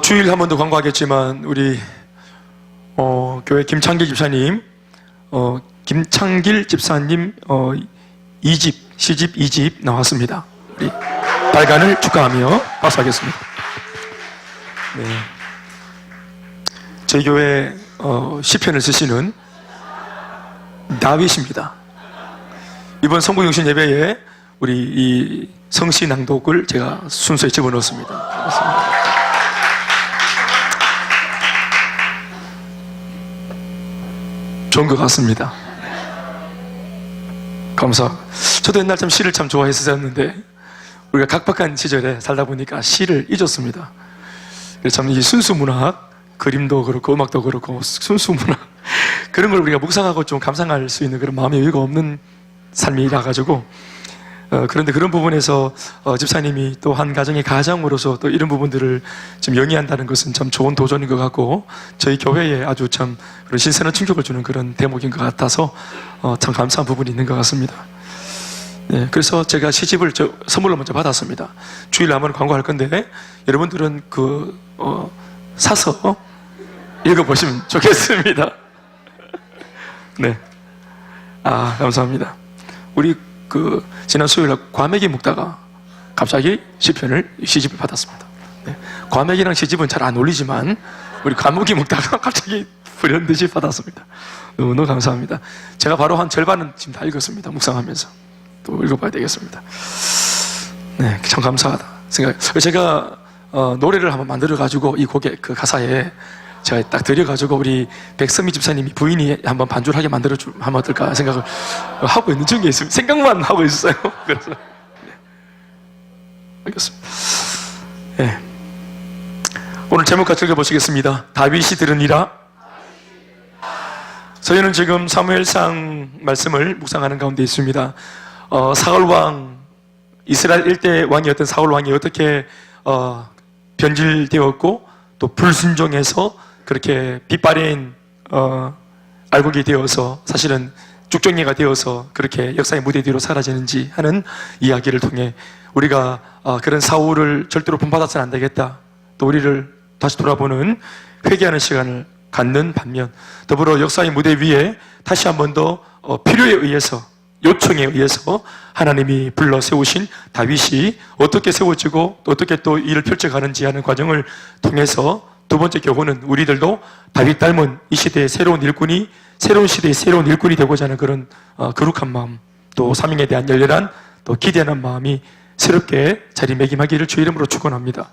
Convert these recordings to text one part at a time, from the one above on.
주일 한 번 더 광고하겠지만 우리 교회 김창길 집사님, 김창길 집사님 2집, 시집 2집 나왔습니다. 우리 발간을 축하하며 박수하겠습니다. 네. 저희 교회 시편을 쓰시는 다윗입니다. 이번 성공영신 예배에 우리 이 성시 낭독을 제가 순서에 집어넣었습니다. 반갑습니다. 좋은 것 같습니다. 감사합니다. 저도 옛날 참 시를 참 좋아했었는데 우리가 각박한 시절에 살다 보니까 시를 잊었습니다. 그래서 참 이 순수문학, 그림도 그렇고 음악도 그렇고 순수문학 그런 걸 우리가 묵상하고 좀 감상할 수 있는 그런 마음의 여유가 없는 삶이라 가지고 그런데 그런 부분에서 집사님이 또 한 가정의 가장으로서 또 이런 부분들을 좀 영위한다는 것은 참 좋은 도전인 것 같고 저희 교회에 아주 참 그런 신선한 충격을 주는 그런 대목인 것 같아서 참 감사한 부분이 있는 것 같습니다. 네, 그래서 제가 시집을 선물로 먼저 받았습니다. 주일 한번 광고할 건데 여러분들은 사서 읽어보시면 좋겠습니다. 네, 감사합니다. 우리 지난 수요일날 과메기 묵다가 갑자기 시집을 받았습니다. 네. 과메기랑 시집은 잘 안 어울리지만 우리 과메기 묵다가 갑자기 불현듯이 받았습니다. 너무너무 감사합니다. 제가 바로 한 절반은 지금 다 읽었습니다. 묵상하면서 또 읽어봐야 되겠습니다. 네, 참 감사하다 제가 노래를 한번 만들어가지고 이 곡의 그 가사에 제가 딱 드려가지고 우리 백선미 집사님이 부인이 한번 반주를 하게 만들어주면 하면 어떨까 생각을 하고 있는 중에 있습니다. 생각만 하고 있어요. 그래서 네. 알겠습니다. 네. 오늘 제목 같이 읽어보시겠습니다. 다윗이 들으니라. 저희는 지금 사무엘상 말씀을 묵상하는 가운데 있습니다. 사울왕, 이스라엘 일대 왕이었던 사울왕이 어떻게 변질되었고 또 불순종해서 그렇게 빛바랜 알곡이 되어서 사실은 죽정이가 되어서 그렇게 역사의 무대 뒤로 사라지는지 하는 이야기를 통해 우리가 그런 사울을 절대로 본받아서는 안 되겠다, 또 우리를 다시 돌아보는 회개하는 시간을 갖는 반면 더불어 역사의 무대 위에 다시 한 번 더 필요에 의해서, 요청에 의해서 하나님이 불러 세우신 다윗이 어떻게 세워지고 또 어떻게 또 일을 펼쳐가는지 하는 과정을 통해서 두 번째 교훈은 우리들도 다윗 닮은 이 시대의 새로운 일꾼이, 새로운 시대의 새로운 일꾼이 되고자 하는 그런 거룩한 마음, 또 사명에 대한 열렬한 또 기대하는 마음이 새롭게 자리매김하기를 주의 이름으로 축원합니다.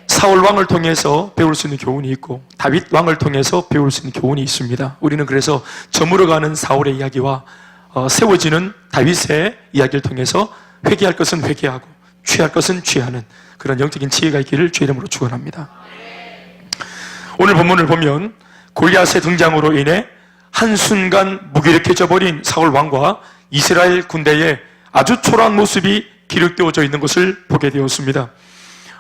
사울 왕을 통해서 배울 수 있는 교훈이 있고 다윗 왕을 통해서 배울 수 있는 교훈이 있습니다. 우리는 그래서 저물어가는 사울의 이야기와 세워지는 다윗의 이야기를 통해서 회개할 것은 회개하고 취할 것은 취하는 그런 영적인 지혜가 있기를 주의 이름으로 축원합니다. 오늘 본문을 보면 골리앗의 등장으로 인해 한순간 무기력해져 버린 사울 왕과 이스라엘 군대의 아주 초라한 모습이 기록되어져 있는 것을 보게 되었습니다.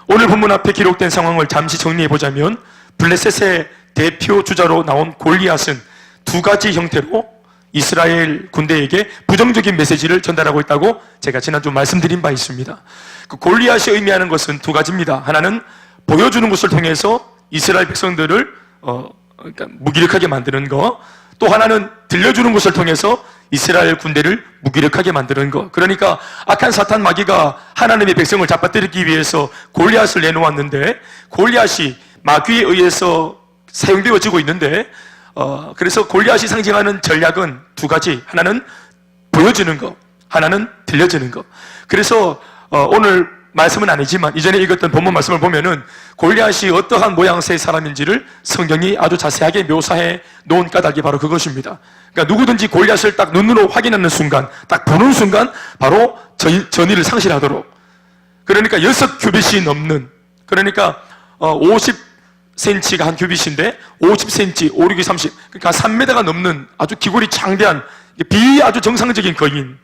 오늘 본문 앞에 기록된 상황을 잠시 정리해 보자면 블레셋의 대표 주자로 나온 골리앗은 두 가지 형태로 이스라엘 군대에게 부정적인 메시지를 전달하고 있다고 제가 지난주 말씀드린 바 있습니다. 그 골리앗이 의미하는 것은 두 가지입니다. 하나는 보여주는 것을 통해서 이스라엘 백성들을 그러니까 무기력하게 만드는 거, 또 하나는 들려주는 것을 통해서 이스라엘 군대를 무기력하게 만드는 것. 그러니까 악한 사탄 마귀가 하나님의 백성을 잡아뜨리기 위해서 골리앗을 내놓았는데 골리앗이 마귀에 의해서 사용되어지고 있는데 그래서 골리앗이 상징하는 전략은 두 가지. 하나는 보여주는 것, 하나는 들려주는 것. 그래서 오늘 말씀은 아니지만 이전에 읽었던 본문 말씀을 보면은 골리앗이 어떠한 모양새의 사람인지를 성경이 아주 자세하게 묘사해 놓은 까닭이 바로 그것입니다. 그러니까 누구든지 골리앗을 딱 눈으로 확인하는 순간, 딱 보는 순간 바로 전의를 상실하도록. 그러니까 6규빗이 넘는, 그러니까 50cm가 한 규빗인데 50cm, 5, 6이 30, 그러니까 3m가 넘는 아주 기골이 장대한 아주 정상적인 거인,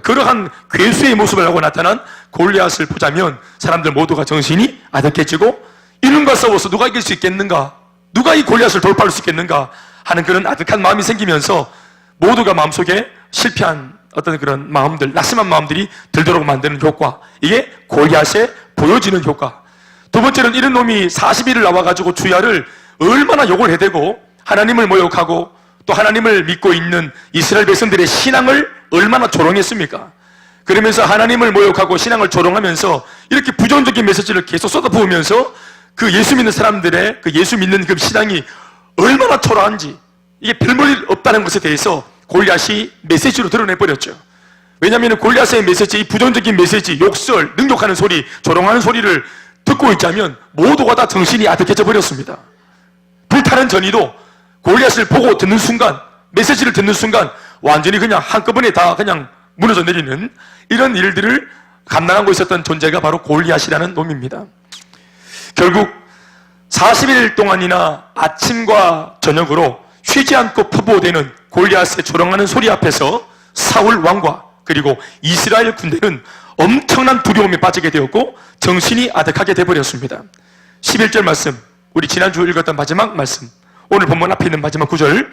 그러한 괴수의 모습을 하고 나타난 골리앗을 보자면 사람들 모두가 정신이 아득해지고 이놈과 싸워서 누가 이길 수 있겠는가, 누가 이 골리앗을 돌파할 수 있겠는가 하는 그런 아득한 마음이 생기면서 모두가 마음속에 실패한 어떤 그런 마음들, 낙심한 마음들이 들도록 만드는 효과, 이게 골리앗의 보여지는 효과. 두 번째는 이런 놈이 40일을 나와가지고 주야를 얼마나 욕을 해대고 하나님을 모욕하고 또 하나님을 믿고 있는 이스라엘 백성들의 신앙을 얼마나 조롱했습니까? 그러면서 하나님을 모욕하고 신앙을 조롱하면서 이렇게 부정적인 메시지를 계속 쏟아부으면서 그 예수 믿는 사람들의 그 예수 믿는 그 신앙이 얼마나 초라한지, 이게 별볼일 없다는 것에 대해서 골리앗이 메시지로 드러내버렸죠. 왜냐하면 골리앗의 메시지, 이 부정적인 메시지, 욕설, 능욕하는 소리, 조롱하는 소리를 듣고 있자면 모두가 다 정신이 아득해져 버렸습니다. 불타는 전이도 골리앗을 보고 듣는 순간, 메시지를 듣는 순간 완전히 그냥 한꺼번에 다 그냥 무너져 내리는 이런 일들을 감당하고 있었던 존재가 바로 골리앗이라는 놈입니다. 결국 40일 동안이나 아침과 저녁으로 쉬지 않고 푸보되는 골리앗의 조롱하는 소리 앞에서 사울 왕과 그리고 이스라엘 군대는 엄청난 두려움에 빠지게 되었고 정신이 아득하게 되어버렸습니다. 11절 말씀, 우리 지난주 읽었던 마지막 말씀, 오늘 본문 앞에 있는 마지막 구절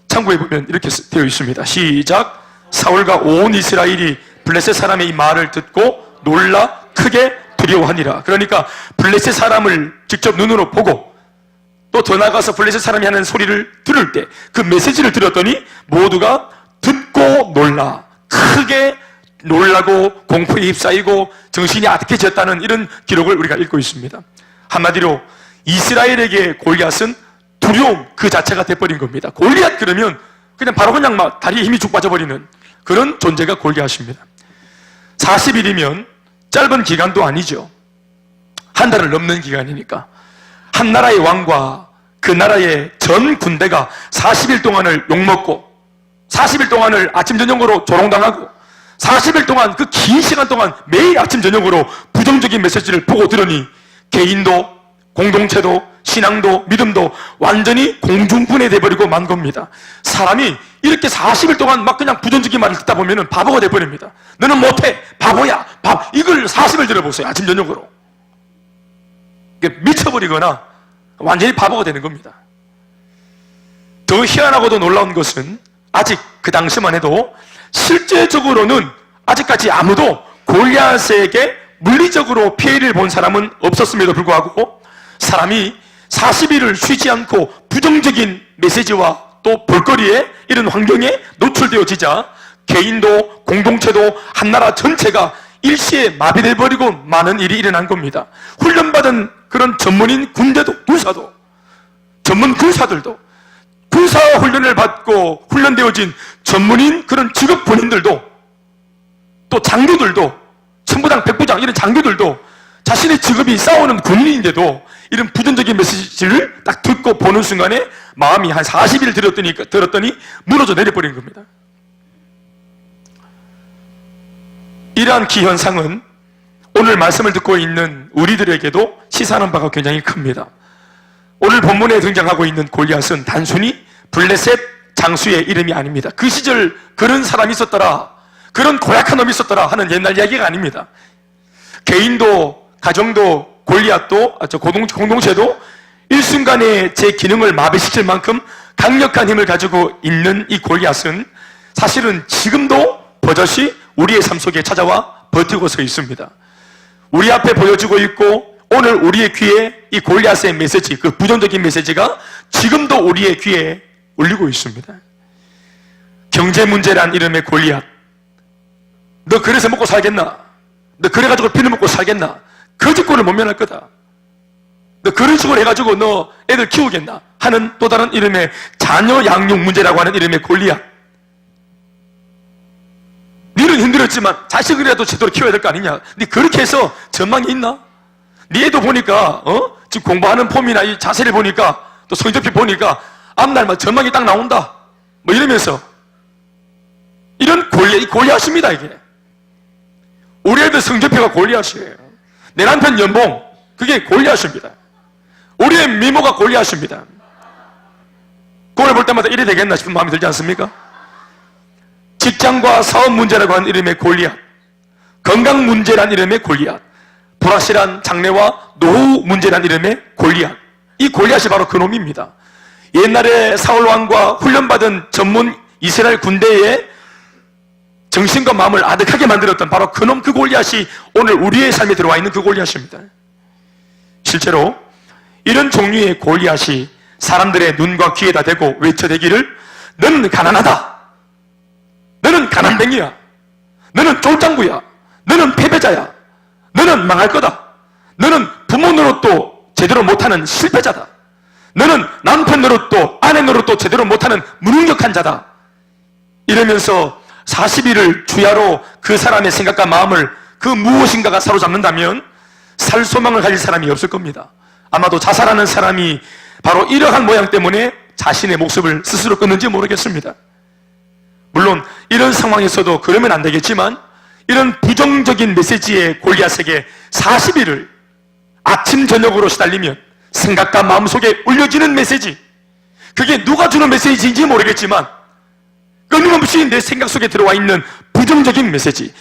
참고해 보면 이렇게 되어 있습니다. 시작. 사울과 온 이스라엘이 블레셋 사람의 이 말을 듣고 놀라 크게 두려워하니라. 그러니까 블레셋 사람을 직접 눈으로 보고 또 더 나아가서 블레셋 사람이 하는 소리를 들을 때 그 메시지를 들었더니 모두가 듣고 놀라 크게 놀라고 공포에 휩싸이고 정신이 아득해졌다는 이런 기록을 우리가 읽고 있습니다. 한마디로 이스라엘에게 골리앗은 두려움 그 자체가 돼버린 겁니다. 골리앗 그러면 그냥 바로 그냥 막 다리에 힘이 쭉 빠져버리는 그런 존재가 골리앗입니다. 40일이면 짧은 기간도 아니죠. 한 달을 넘는 기간이니까 한 나라의 왕과 그 나라의 전 군대가 40일 동안을 욕먹고 40일 동안을 아침 저녁으로 조롱당하고 40일 동안 그 긴 시간 동안 매일 아침 저녁으로 부정적인 메시지를 보고 들으니 개인도 공동체도 신앙도 믿음도 완전히 공중분해 돼버리고 만 겁니다. 사람이 이렇게 40일 동안 막 그냥 부정적인 말을 듣다 보면 바보가 돼버립니다. 너는 못해, 바보야, 이걸 40일 들어보세요. 아침 저녁으로 미쳐버리거나 완전히 바보가 되는 겁니다. 더 희한하고도 놀라운 것은 아직 그 당시만 해도 실제적으로는 아직까지 아무도 골리앗에게 물리적으로 피해를 본 사람은 없었음에도 불구하고 사람이 40일을 쉬지 않고 부정적인 메시지와 또 볼거리에 이런 환경에 노출되어지자 개인도 공동체도 한 나라 전체가 일시에 마비돼버리고 많은 일이 일어난 겁니다. 훈련받은 그런 전문인 군대도 군사도 전문 군사들도 군사 훈련을 받고 훈련되어진 전문인 그런 직업 군인들도 또 장교들도 천부장 백부장 이런 장교들도 자신의 직업이 싸우는 군인인데도 이런 부정적인 메시지를 딱 듣고 보는 순간에 마음이 한 40일 들었더니 무너져 내려버린 겁니다. 이러한 기현상은 오늘 말씀을 듣고 있는 우리들에게도 시사하는 바가 굉장히 큽니다. 오늘 본문에 등장하고 있는 골리앗은 단순히 블레셋 장수의 이름이 아닙니다. 그 시절 그런 사람이 있었더라, 그런 고약한 놈이 있었더라 하는 옛날 이야기가 아닙니다. 개인도 가정도 골리앗도 공동체도 일순간에 제 기능을 마비시킬 만큼 강력한 힘을 가지고 있는 이 골리앗은 사실은 지금도 버젓이 우리의 삶 속에 찾아와 버티고 서 있습니다. 우리 앞에 보여지고 있고 오늘 우리의 귀에 이 골리앗의 메시지, 그 부정적인 메시지가 지금도 우리의 귀에 울리고 있습니다. 경제 문제란 이름의 골리앗, 너 그래서 먹고 살겠나? 너 그래가지고 피를 먹고 살겠나? 거짓골을 못 면할 거다. 너 그런 식으로 해가지고 너 애들 키우겠나? 하는 또 다른 이름의 자녀 양육 문제라고 하는 이름의 골리앗. 너는 힘들었지만 자식이라도 제대로 키워야 될 거 아니냐? 네 그렇게 해서 전망이 있나? 네 애도 보니까 지금 공부하는 폼이나 이 자세를 보니까 또 성적표 보니까 앞날만 전망이 딱 나온다 뭐 이러면서 이런 골리앗입니다. 이게 우리 애들 성적표가 골리앗이에요. 내 남편 연봉 그게 골리앗입니다. 우리의 미모가 골리앗입니다. 그걸 볼 때마다 이래 되겠나 싶은 마음이 들지 않습니까? 직장과 사업 문제라고 하는 이름의 골리앗, 건강 문제란 이름의 골리앗, 불확실한 장래와 노후 문제란 이름의 골리앗. 이 골리앗이 바로 그 놈입니다. 옛날에 사울왕과 훈련받은 전문 이스라엘 군대의 정신과 마음을 아득하게 만들었던 바로 그놈 그 골리앗이 오늘 우리의 삶에 들어와 있는 그 골리앗입니다. 실제로 이런 종류의 골리앗이 사람들의 눈과 귀에다 대고 외쳐대기를 너는 가난하다, 너는 가난뱅이야, 너는 쫄짱구야, 너는 패배자야, 너는 망할 거다, 너는 부모 노릇도 제대로 못하는 실패자다, 너는 남편 노릇도 아내 노릇도 제대로 못하는 무능력한 자다, 이러면서 40일을 주야로 그 사람의 생각과 마음을 그 무엇인가가 사로잡는다면 살 소망을 가질 사람이 없을 겁니다. 아마도 자살하는 사람이 바로 이러한 모양 때문에 자신의 목숨을 스스로 끊는지 모르겠습니다. 물론 이런 상황에서도 그러면 안 되겠지만 이런 부정적인 메시지의 골리앗에게 40일을 아침 저녁으로 시달리면 생각과 마음속에 울려지는 메시지, 그게 누가 주는 메시지인지 모르겠지만 끊임없이 내 생각 속에 들어와 있는 부정적인 메시지,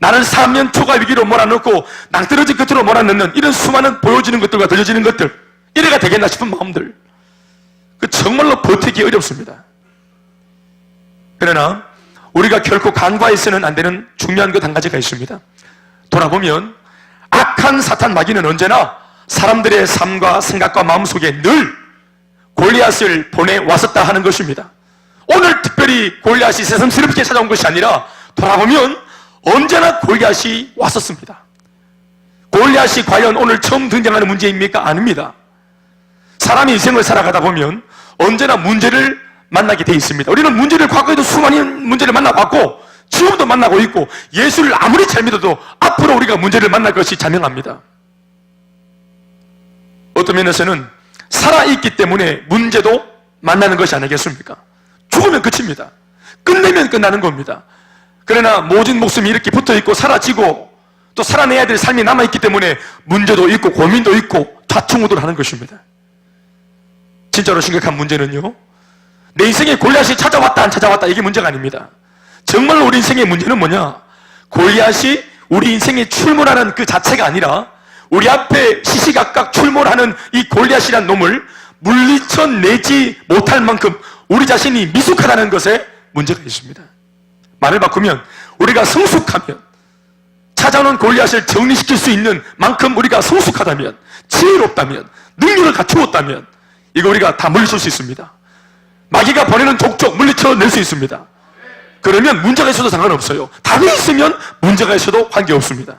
나를 사면 초과 위기로 몰아넣고 낭떠러지 끝으로 몰아넣는 이런 수많은 보여지는 것들과 들려지는 것들, 이래가 되겠나 싶은 마음들, 그 정말로 버티기 어렵습니다. 그러나 우리가 결코 간과해서는 안 되는 중요한 것 한 가지가 있습니다. 돌아보면 악한 사탄 마귀는 언제나 사람들의 삶과 생각과 마음 속에 늘 골리앗을 보내왔었다 하는 것입니다. 오늘 특별히 골리앗이 새삼스럽게 찾아온 것이 아니라 돌아보면 언제나 골리앗이 왔었습니다. 골리앗이 과연 오늘 처음 등장하는 문제입니까? 아닙니다. 사람이 인생을 살아가다 보면 언제나 문제를 만나게 돼 있습니다. 우리는 문제를 과거에도 수많은 문제를 만나봤고 지금도 만나고 있고 예수를 아무리 잘 믿어도 앞으로 우리가 문제를 만날 것이 자명합니다. 어떤 면에서는 살아있기 때문에 문제도 만나는 것이 아니겠습니까? 죽으면 끝입니다. 끝내면 끝나는 겁니다. 그러나 모진 목숨이 이렇게 붙어있고 사라지고 또 살아내야 될 삶이 남아있기 때문에 문제도 있고 고민도 있고 좌충우돌하는 것입니다. 진짜로 심각한 문제는요, 내 인생에 골리앗이 찾아왔다 안 찾아왔다 이게 문제가 아닙니다. 정말로 우리 인생의 문제는 뭐냐? 골리앗이 우리 인생에 출몰하는 그 자체가 아니라 우리 앞에 시시각각 출몰하는 이 골리앗이란 놈을 물리쳐내지 못할 만큼 우리 자신이 미숙하다는 것에 문제가 있습니다. 말을 바꾸면 우리가 성숙하면, 찾아오는 골리앗을 정리시킬 수 있는 만큼 우리가 성숙하다면, 지혜롭다면, 능력을 갖추었다면 이거 우리가 다 물리칠 수 있습니다. 마귀가 보내는 족족 물리쳐낼 수 있습니다. 그러면 문제가 있어도 상관없어요. 답이 있으면 문제가 있어도 관계없습니다.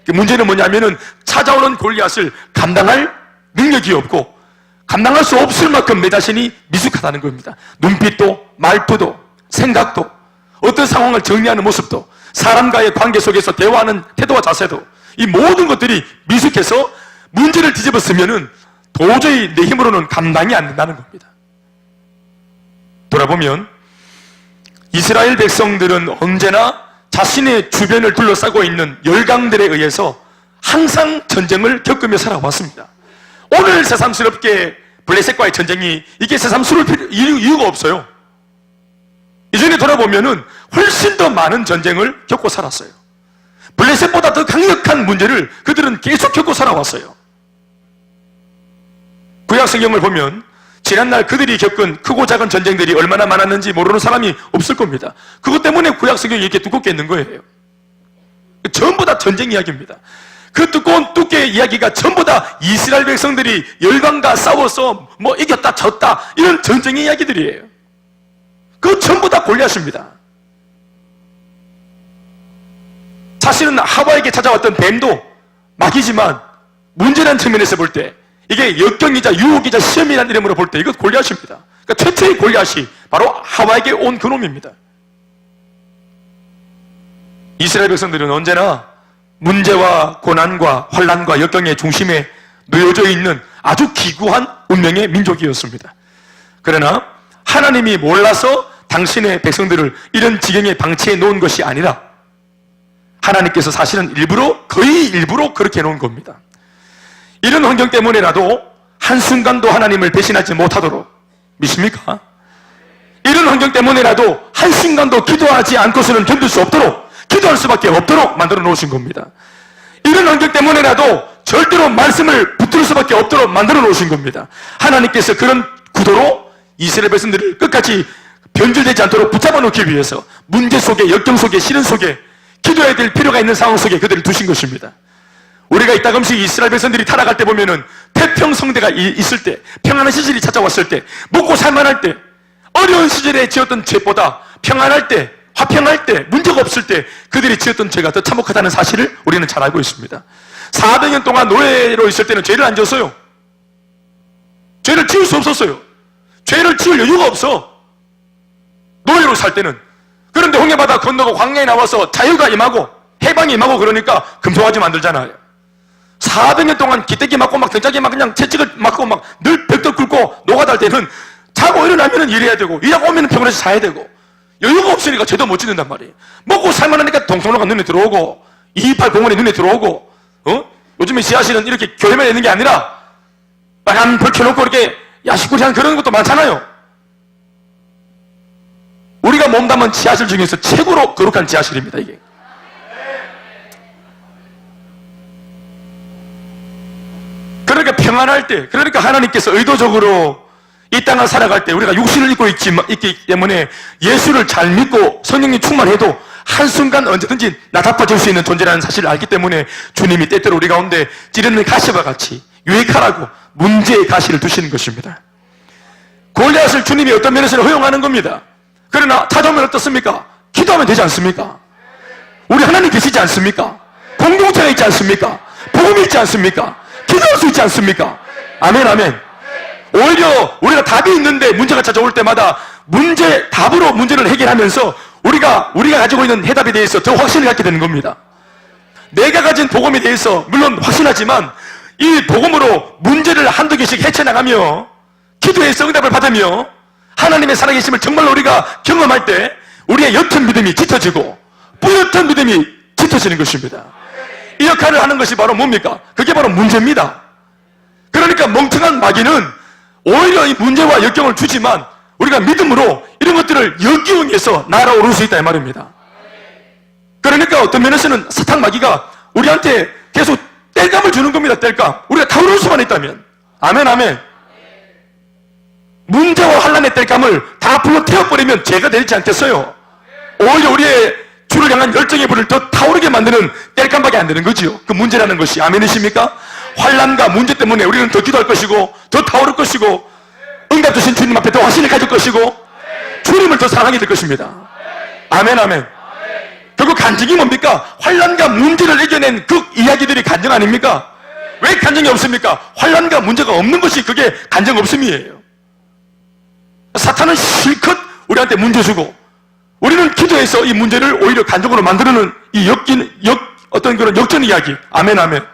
문제는 뭐냐면은 찾아오는 골리앗을 감당할 능력이 없고 감당할 수 없을 만큼 내 자신이 미숙하다는 겁니다. 눈빛도 말투도 생각도 어떤 상황을 정리하는 모습도 사람과의 관계 속에서 대화하는 태도와 자세도 이 모든 것들이 미숙해서 문제를 뒤집었으면은 도저히 내 힘으로는 감당이 안 된다는 겁니다. 돌아보면 이스라엘 백성들은 언제나 자신의 주변을 둘러싸고 있는 열강들에 의해서 항상 전쟁을 겪으며 살아왔습니다. 오늘 새삼스럽게 블레셋과의 전쟁이 이게 새삼스러울 이유가 없어요. 이전에 돌아보면은 훨씬 더 많은 전쟁을 겪고 살았어요. 블레셋보다 더 강력한 문제를 그들은 계속 겪고 살아왔어요. 구약 성경을 보면 지난날 그들이 겪은 크고 작은 전쟁들이 얼마나 많았는지 모르는 사람이 없을 겁니다. 그것 때문에 구약 성경이 이렇게 두껍게 있는 거예요. 전부 다 전쟁 이야기입니다. 그 두꺼운 두께의 이야기가 전부 다 이스라엘 백성들이 열강과 싸워서 뭐 이겼다 졌다 이런 전쟁의 이야기들이에요. 그 전부 다 골리앗입니다. 사실은 하와에게 찾아왔던 뱀도 마귀지만 문제라는 측면에서 볼 때 이게 역경이자 유혹이자 시험이라는 이름으로 볼 때 이것 골리앗입니다. 그러니까 최초의 골리앗이 바로 하와에게 온 그놈입니다. 이스라엘 백성들은 언제나 문제와 고난과 환난과 역경의 중심에 놓여져 있는 아주 기구한 운명의 민족이었습니다. 그러나 하나님이 몰라서 당신의 백성들을 이런 지경에 방치해 놓은 것이 아니라 하나님께서 사실은 거의 일부러 그렇게 해놓은 겁니다. 이런 환경 때문에라도 한순간도 하나님을 배신하지 못하도록, 믿습니까? 이런 환경 때문에라도 한순간도 기도하지 않고서는 견딜 수 없도록, 기도할 수밖에 없도록 만들어 놓으신 겁니다. 이런 환경 때문에라도 절대로 말씀을 붙들 수밖에 없도록 만들어 놓으신 겁니다. 하나님께서 그런 구도로 이스라엘 백성들을 끝까지 변질되지 않도록 붙잡아 놓기 위해서 문제 속에, 역경 속에, 시련 속에 기도해야 될 필요가 있는 상황 속에 그들을 두신 것입니다. 우리가 이따금씩 이스라엘 백성들이 타락할 때 보면은 태평성대가 있을 때, 평안한 시절이 찾아왔을 때, 먹고 살만할 때, 어려운 시절에 지었던 죄보다 평안할 때, 화평할 때, 문제가 없을 때 그들이 지었던 죄가 더 참혹하다는 사실을 우리는 잘 알고 있습니다. 400년 동안 노예로 있을 때는 죄를 안 지었어요. 죄를 지을 수 없었어요. 죄를 지을 여유가 없어, 노예로 살 때는. 그런데 홍해바다 건너고 광야에 나와서 자유가 임하고 해방이 임하고 그러니까 금송아지 만들잖아요. 400년 동안 기대기 맞고 막 등짝에 막 그냥 채찍을 맞고 막 늘 벽돌 꿇고 노가다 할 때는 자고 일어나면 일해야 되고 일하고 오면 병원에서 자야 되고 여유가 없으니까 죄도 못 짓는단 말이에요. 먹고 살만하니까 동성로가 눈에 들어오고 228 공원이 눈에 들어오고, 요즘에 지하실은 이렇게 교회만 있는 게 아니라 빨간 불 켜놓고 이렇게 야식구리한 그런 것도 많잖아요. 우리가 몸담은 지하실 중에서 최고로 거룩한 지하실입니다, 이게. 그러니까 평안할 때, 그러니까 하나님께서 의도적으로 이 땅을 살아갈 때 우리가 육신을 입고 있기 때문에 예수를 잘 믿고 성령님 충만해도 한순간 언제든지 나타빠질 수 있는 존재라는 사실을 알기 때문에 주님이 때때로 우리 가운데 찌르는 가시와 같이 유익하라고 문제의 가시를 두시는 것입니다. 골리앗을 주님이 어떤 면에서는 허용하는 겁니다. 그러나 찾아오면 어떻습니까? 기도하면 되지 않습니까? 우리 하나님 계시지 않습니까? 공동체가 있지 않습니까? 복음이 있지 않습니까? 기도할 수 있지 않습니까? 아멘, 아멘. 오히려 우리가 답이 있는데 문제가 찾아올 때마다 답으로 문제를 해결하면서 우리가 가지고 있는 해답에 대해서 더 확신을 갖게 되는 겁니다. 내가 가진 복음에 대해서 물론 확신하지만 이 복음으로 문제를 한두 개씩 헤쳐나가며 기도해서 응답을 받으며 하나님의 살아계심을 정말로 우리가 경험할 때 우리의 옅은 믿음이 짙어지고 뿌옇던 믿음이 짙어지는 것입니다. 이 역할을 하는 것이 바로 뭡니까? 그게 바로 문제입니다. 그러니까 멍청한 마귀는 오히려 이 문제와 역경을 주지만 우리가 믿음으로 이런 것들을 역기응해서 날아오를 수 있다 이 말입니다. 그러니까 어떤 면에서는 사탄 마귀가 우리한테 계속 땔감을 주는 겁니다. 땔감. 우리가 타오를 수만 있다면. 아멘, 아멘. 문제와 환난의 땔감을 다 불러 태워버리면 죄가 되지 않겠어요? 오히려 우리의 주를 향한 열정의 불을 더 타오르게 만드는 땔감밖에 안 되는 거지요. 그 문제라는 것이. 아멘이십니까? 환난과 문제 때문에 우리는 더 기도할 것이고 더 타오를 것이고 응답 주신 주님 앞에 더 확신을 가질 것이고 주님을 더 사랑하게 될 것입니다. 아멘, 아멘. 결국 간증이 뭡니까? 환난과 문제를 이겨낸 그 이야기들이 간증 아닙니까? 왜 간증이 없습니까? 환난과 문제가 없는 것이 그게 간증 없음이에요. 사탄은 실컷 우리한테 문제 주고 우리는 기도해서 이 문제를 오히려 간증으로 만드는 이 어떤 그런 역전 이야기. 아멘, 아멘.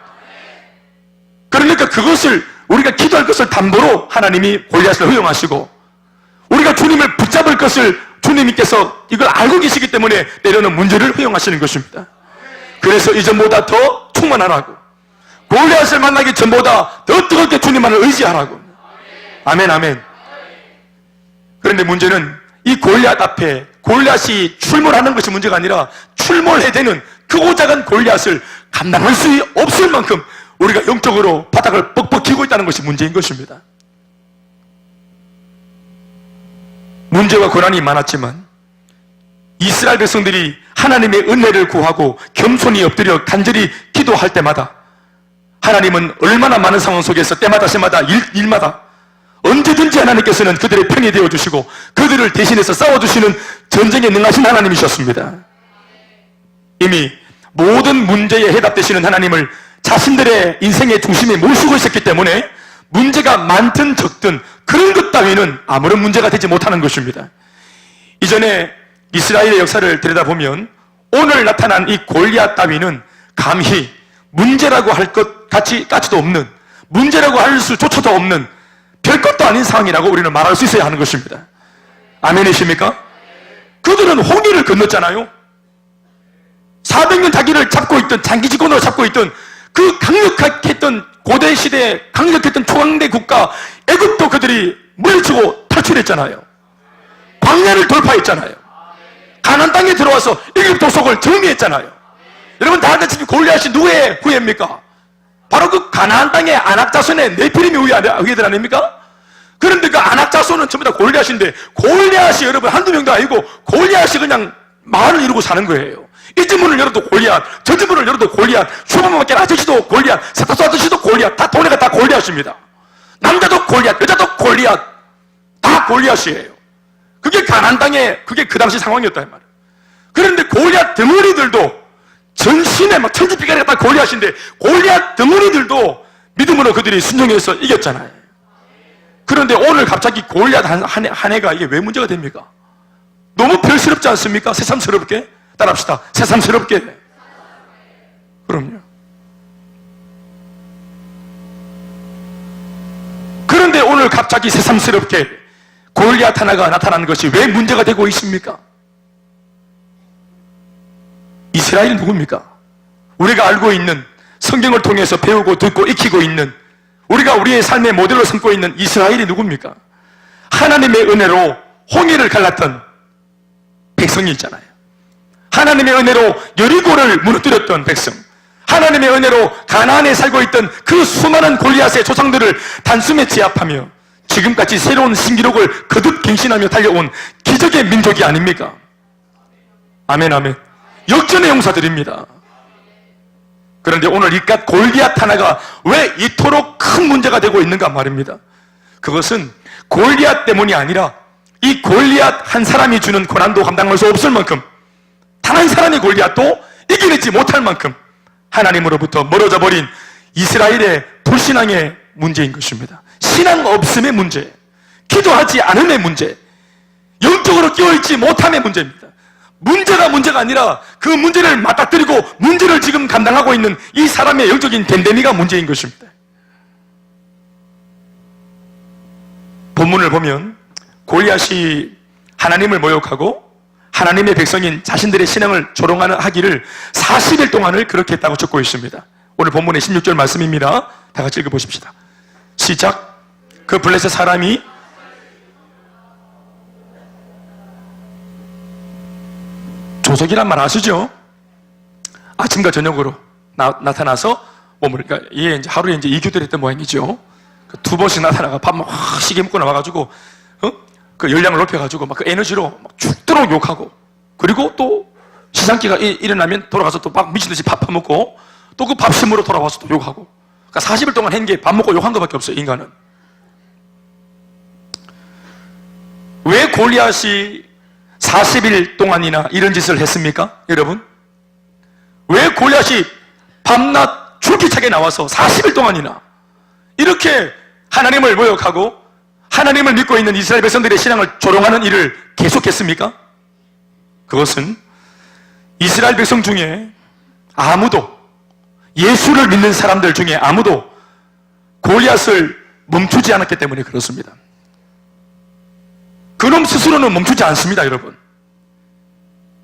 그러니까 그것을 우리가 기도할 것을 담보로 하나님이 골리앗을 허용하시고 우리가 주님을 붙잡을 것을 주님께서 이걸 알고 계시기 때문에 때로는 문제를 허용하시는 것입니다. 그래서 이전보다 더 충만하라고 골리앗을 만나기 전보다 더 뜨겁게 주님만을 의지하라고. 아멘, 아멘. 그런데 문제는 이 골리앗 앞에 골리앗이 출몰하는 것이 문제가 아니라 출몰해대는 크고 작은 골리앗을 감당할 수 없을 만큼 우리가 영적으로 바닥을 뻑뻑 기고 있다는 것이 문제인 것입니다. 문제와 고난이 많았지만 이스라엘 백성들이 하나님의 은혜를 구하고 겸손히 엎드려 간절히 기도할 때마다 하나님은 얼마나 많은 상황 속에서 때마다 일마다 언제든지 하나님께서는 그들의 편이 되어주시고 그들을 대신해서 싸워주시는 전쟁에 능하신 하나님이셨습니다. 이미 모든 문제에 해답되시는 하나님을 자신들의 인생의 중심에 모시고 있었기 때문에 문제가 많든 적든 그런 것 따위는 아무런 문제가 되지 못하는 것입니다. 이전에 이스라엘의 역사를 들여다보면 오늘 나타난 이 골리앗 따위는 감히 문제라고 할 것 가치도 없는, 문제라고 할 수조차도 없는 별것도 아닌 상황이라고 우리는 말할 수 있어야 하는 것입니다. 아멘이십니까? 그들은 홍해를 건넜잖아요. 400년 자기를 잡고 있던 장기집권으로 잡고 있던 그 강력했던 고대 시대에 강력했던 초강대 국가 애굽도 그들이 물리치고 탈출했잖아요. 광야를 돌파했잖아요. 가나안 땅에 들어와서 애굽 도속을 정리했잖아요. 여러분 다 아시다시피 골리앗이 누구의 후예입니까? 바로 그 가나안 땅의 아낙 자손의 네피림의 후예들 아닙니까? 그런데 그 아낙 자손은 전부 다 골리앗인데 골리앗이 여러분 한두 명도 아니고 골리앗이 그냥 마을을 이루고 사는 거예요. 이 집 문을 열어도 골리앗, 저 집 문을 열어도 골리앗, 슈퍼마켓 아저씨도 골리앗, 세탁소 아저씨도 골리앗, 다 동네가 다 골리앗입니다. 남자도 골리앗, 여자도 골리앗, 다 골리앗이에요. 그게 가나안 땅에 그게 그 당시 상황이었다 이 말이에요. 그런데 골리앗 덩어리들도 전신에 막 천지비가리가 다 골리앗인데 골리앗 덩어리들도 믿음으로 그들이 순종해서 이겼잖아요. 그런데 오늘 갑자기 골리앗 한 해가 이게 왜 문제가 됩니까? 너무 별스럽지 않습니까? 새삼스럽게? 따라합시다. 새삼스럽게. 그럼요. 그런데 오늘 갑자기 새삼스럽게 골리앗 하나가 나타난 것이 왜 문제가 되고 있습니까? 이스라엘이 누굽니까? 우리가 알고 있는 성경을 통해서 배우고 듣고 익히고 있는 우리가 우리의 삶의 모델로 삼고 있는 이스라엘이 누굽니까? 하나님의 은혜로 홍해를 갈랐던 백성이 있잖아요. 하나님의 은혜로 여리고를 무너뜨렸던 백성, 하나님의 은혜로 가나안에 살고 있던 그 수많은 골리앗의 조상들을 단숨에 제압하며 지금까지 새로운 신기록을 거듭 갱신하며 달려온 기적의 민족이 아닙니까? 아멘 아멘. 역전의 용사들입니다. 그런데 오늘 이깟 골리앗 하나가 왜 이토록 큰 문제가 되고 있는가 말입니다. 그것은 골리앗 때문이 아니라 이 골리앗 한 사람이 주는 고난도 감당할 수 없을 만큼, 단 한 사람의 골리앗도 이겨내지 못할 만큼 하나님으로부터 멀어져 버린 이스라엘의 불신앙의 문제인 것입니다. 신앙 없음의 문제, 기도하지 않음의 문제, 영적으로 끼어있지 못함의 문제입니다. 문제가 아니라 그 문제를 맞닥뜨리고 문제를 지금 감당하고 있는 이 사람의 영적인 댐댐이가 문제인 것입니다. 본문을 보면 골리앗이 하나님을 모욕하고 하나님의 백성인 자신들의 신앙을 조롱하기를 40일 동안을 그렇게 했다고 적고 있습니다. 오늘 본문의 16절 말씀입니다. 다 같이 읽어보십시다. 시작. 그 블레셋 사람이 조석이란 말 아시죠? 아침과 저녁으로 나타나서 몸을, 그러니까 이게 이제 하루에 이제 2교대를 했던 모양이죠. 두 번씩 나타나가 밥 막 시계 먹고 나와가지고, 그 열량을 높여가지고 막 그 에너지로 막 죽도록 욕하고, 그리고 또 시장기가 일어나면 돌아가서 또 막 미친듯이 밥 퍼먹고, 또 그 밥심으로 돌아와서 또 욕하고. 그러니까 40일 동안 한 게 밥 먹고 욕한 것밖에 없어요, 인간은. 왜 골리앗이 40일 동안이나 이런 짓을 했습니까? 여러분? 왜 골리앗이 밤낮 줄기차게 나와서 40일 동안이나 이렇게 하나님을 모욕하고 하나님을 믿고 있는 이스라엘 백성들의 신앙을 조롱하는 일을 계속했습니까? 그것은 이스라엘 백성 중에 아무도, 예수를 믿는 사람들 중에 아무도 골리앗을 멈추지 않았기 때문에 그렇습니다. 그놈 스스로는 멈추지 않습니다, 여러분.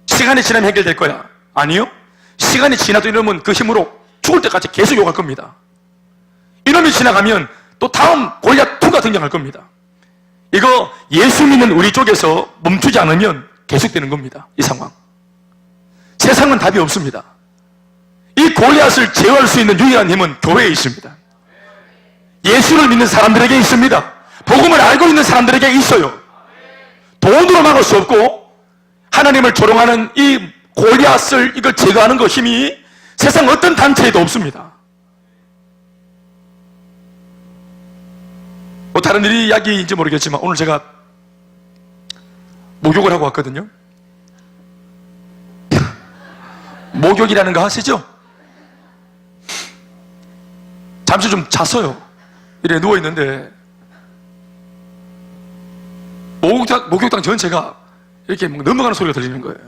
시간이 지나면 해결될 거야. 아니요. 시간이 지나도 이놈은 그 힘으로 죽을 때까지 계속 욕할 겁니다. 이놈이 지나가면 또 다음 골리앗 2가 등장할 겁니다. 이거 예수 믿는 우리 쪽에서 멈추지 않으면 계속되는 겁니다. 이 상황. 세상은 답이 없습니다. 이 골리앗을 제어할 수 있는 유일한 힘은 교회에 있습니다. 예수를 믿는 사람들에게 있습니다. 복음을 알고 있는 사람들에게 있어요. 돈으로 막을 수 없고 하나님을 조롱하는 이 골리앗을 이걸 제거하는 그 힘이 세상 어떤 단체에도 없습니다. 뭐 다른 이야기인지 모르겠지만 오늘 제가 목욕을 하고 왔거든요. 목욕이라는 거 아시죠? 잠시 좀 잤어요. 이래 누워있는데 목욕탕 전체가 이렇게 넘어가는 소리가 들리는 거예요.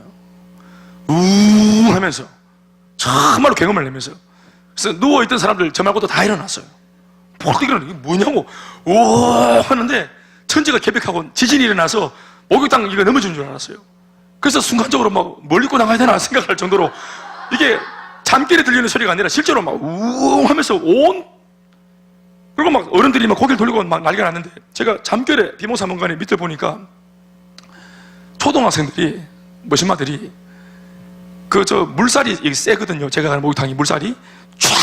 우웅 하면서 정말로 경험을 내면서. 그래서 누워있던 사람들 저 말고도 다 일어났어요. 막 이게 뭐냐고 우웅 하는데 천지가 개벽하고 지진이 일어나서 목욕탕 이거 넘어진 줄 알았어요. 그래서 순간적으로 막 뭘 입고 나가야 되나 생각할 정도로 이게 잠결에 들리는 소리가 아니라 실제로 막 우웅 하면서 그리고 막 어른들이 막 고개를 돌리고 막 난리가 났는데 제가 잠결에 비모사문관에 밑에 보니까 초등학생들이 머신마들이 그 저 물살이 이게 세거든요. 제가 가는 목욕탕이 물살이 촤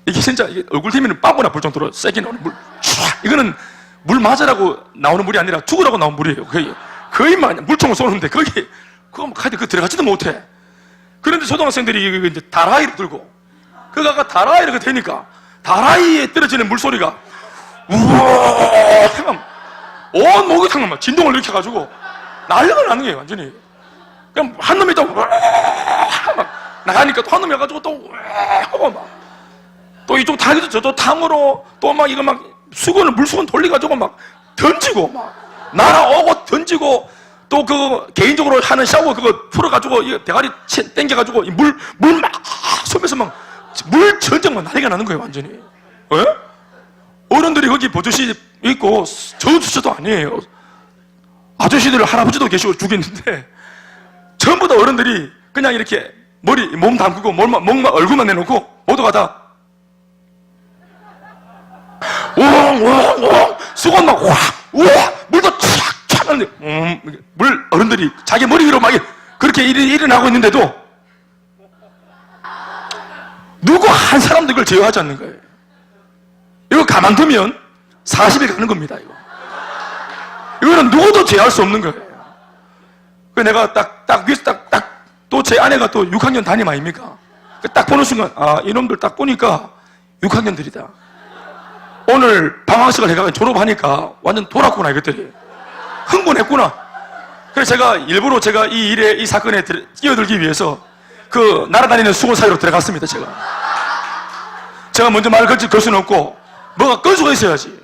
이게 진짜 이게 얼굴 대면 빵꾸 나볼 정도로 세게 나오는 물 촤 이거는 물 맞으라고 나오는 물이 아니라 죽으라고 나온 물이에요. 거의 막 물총을 쏘는데 거기 그거 막 하여튼 그 들어가지도 못해. 그런데 초등학생들이 이제 다라이를 들고, 그가 다라이를 되니까, 다라이에 떨어지는 물소리가, 우와! 온 목이 탁 막 진동을 일으켜가지고, 난리가 나는 거예요, 완전히. 그냥 한 놈이 또, 우와! 막 나가니까 또 한 놈이 와가지고 또, 우와! 하고 막, 또 이쪽 탕에서 저쪽 탕으로, 또 막 이거 막 수건을, 물수건 돌려가지고 막 던지고, 막, 날아오고 던지고, 또 그 개인적으로 하는 샤워 그거 풀어가지고 이 대가리 땡겨가지고 물 막 쏘면서 막 물 전쟁 막 난리가 나는 거예요, 완전히. 예? 어른들이 거기 버젓이 있고 저수저도 아니에요. 아저씨들 할아버지도 계시고 죽겠는데 전부 다 어른들이 그냥 이렇게 머리 몸 담그고 목만 얼굴만 내놓고 모두가 다 우엉 수건 막 와 물도 촥촥 하는데 물 어른들이 자기 머리 위로 막 그렇게 일어나고 있는데도 누구 한 사람도 이걸 제어하지 않는 거예요. 이거 가만두면 40일 가는 겁니다. 이거는 누구도 제어할 수 없는 거예요. 그래서 내가 딱 위에서 또 제 아내가 또 6학년 담임 아닙니까? 딱 보는 순간 이놈들 딱 보니까 6학년들이다. 오늘 방학식을 해가 졸업하니까 완전 돌았구나, 이것들이. 흥분했구나. 그래서 제가 일부러 이 일에, 이 사건에 끼어들기 위해서 그 날아다니는 수건 사이로 들어갔습니다, 제가 먼저 말을 걸 수는 없고, 뭐가 끌 수가 있어야지.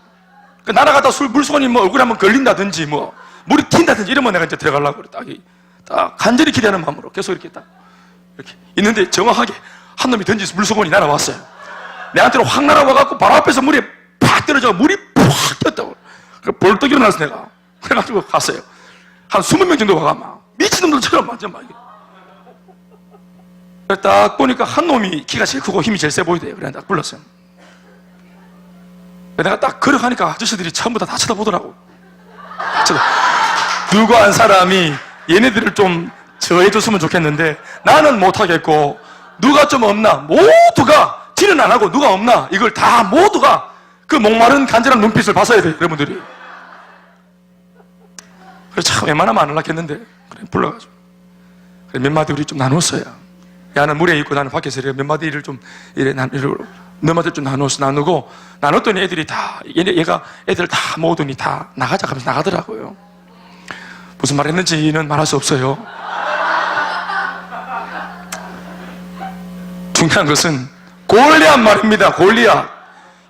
그 날아가다 물수건이 뭐 얼굴에 한번 걸린다든지, 뭐, 물이 튄다든지 이러면 내가 이제 들어가려고 그래. 딱 간절히 기대하는 마음으로 계속 이렇게 있는데 정확하게 한 놈이 던진 물수건이 날아왔어요. 내한테는 확 날아와갖고 바로 앞에서 물이 팍 떨어져 물이 팍 떴다고. 벌떡 일어나서 내가 그래가지고 갔어요. 한 20명 정도 와가 막 미친놈들처럼 완전 막 딱 보니까 한 놈이 키가 제일 크고 힘이 제일 세 보이대요. 그래 딱 불렀어요. 내가 딱 걸어가니까 아저씨들이 전부 다 쳐다보더라고. 누구 한 사람이 얘네들을 좀 저해줬으면 좋겠는데 나는 못하겠고 누가 좀 없나, 모두가 지는 안 하고 누가 없나, 이걸 다 모두가 그 목마른 간절한 눈빛을 봤어야 돼요, 여러분들이. 그래서 참 웬만하면 안 연락했는데 그래 불러가지고 그래, 몇 마디 우리 좀 나눴어요. 야는 물에 있고 나는 밖에서 이래 몇 마디를 좀 이래 몇 마디 좀 나누고 나눴더니 애들이 다 얘가 애들 다 모으더니 다 나가자 하면서 나가더라고요. 무슨 말 했는지는 말할 수 없어요. 중요한 것은 골리앗 말입니다. 골리앗.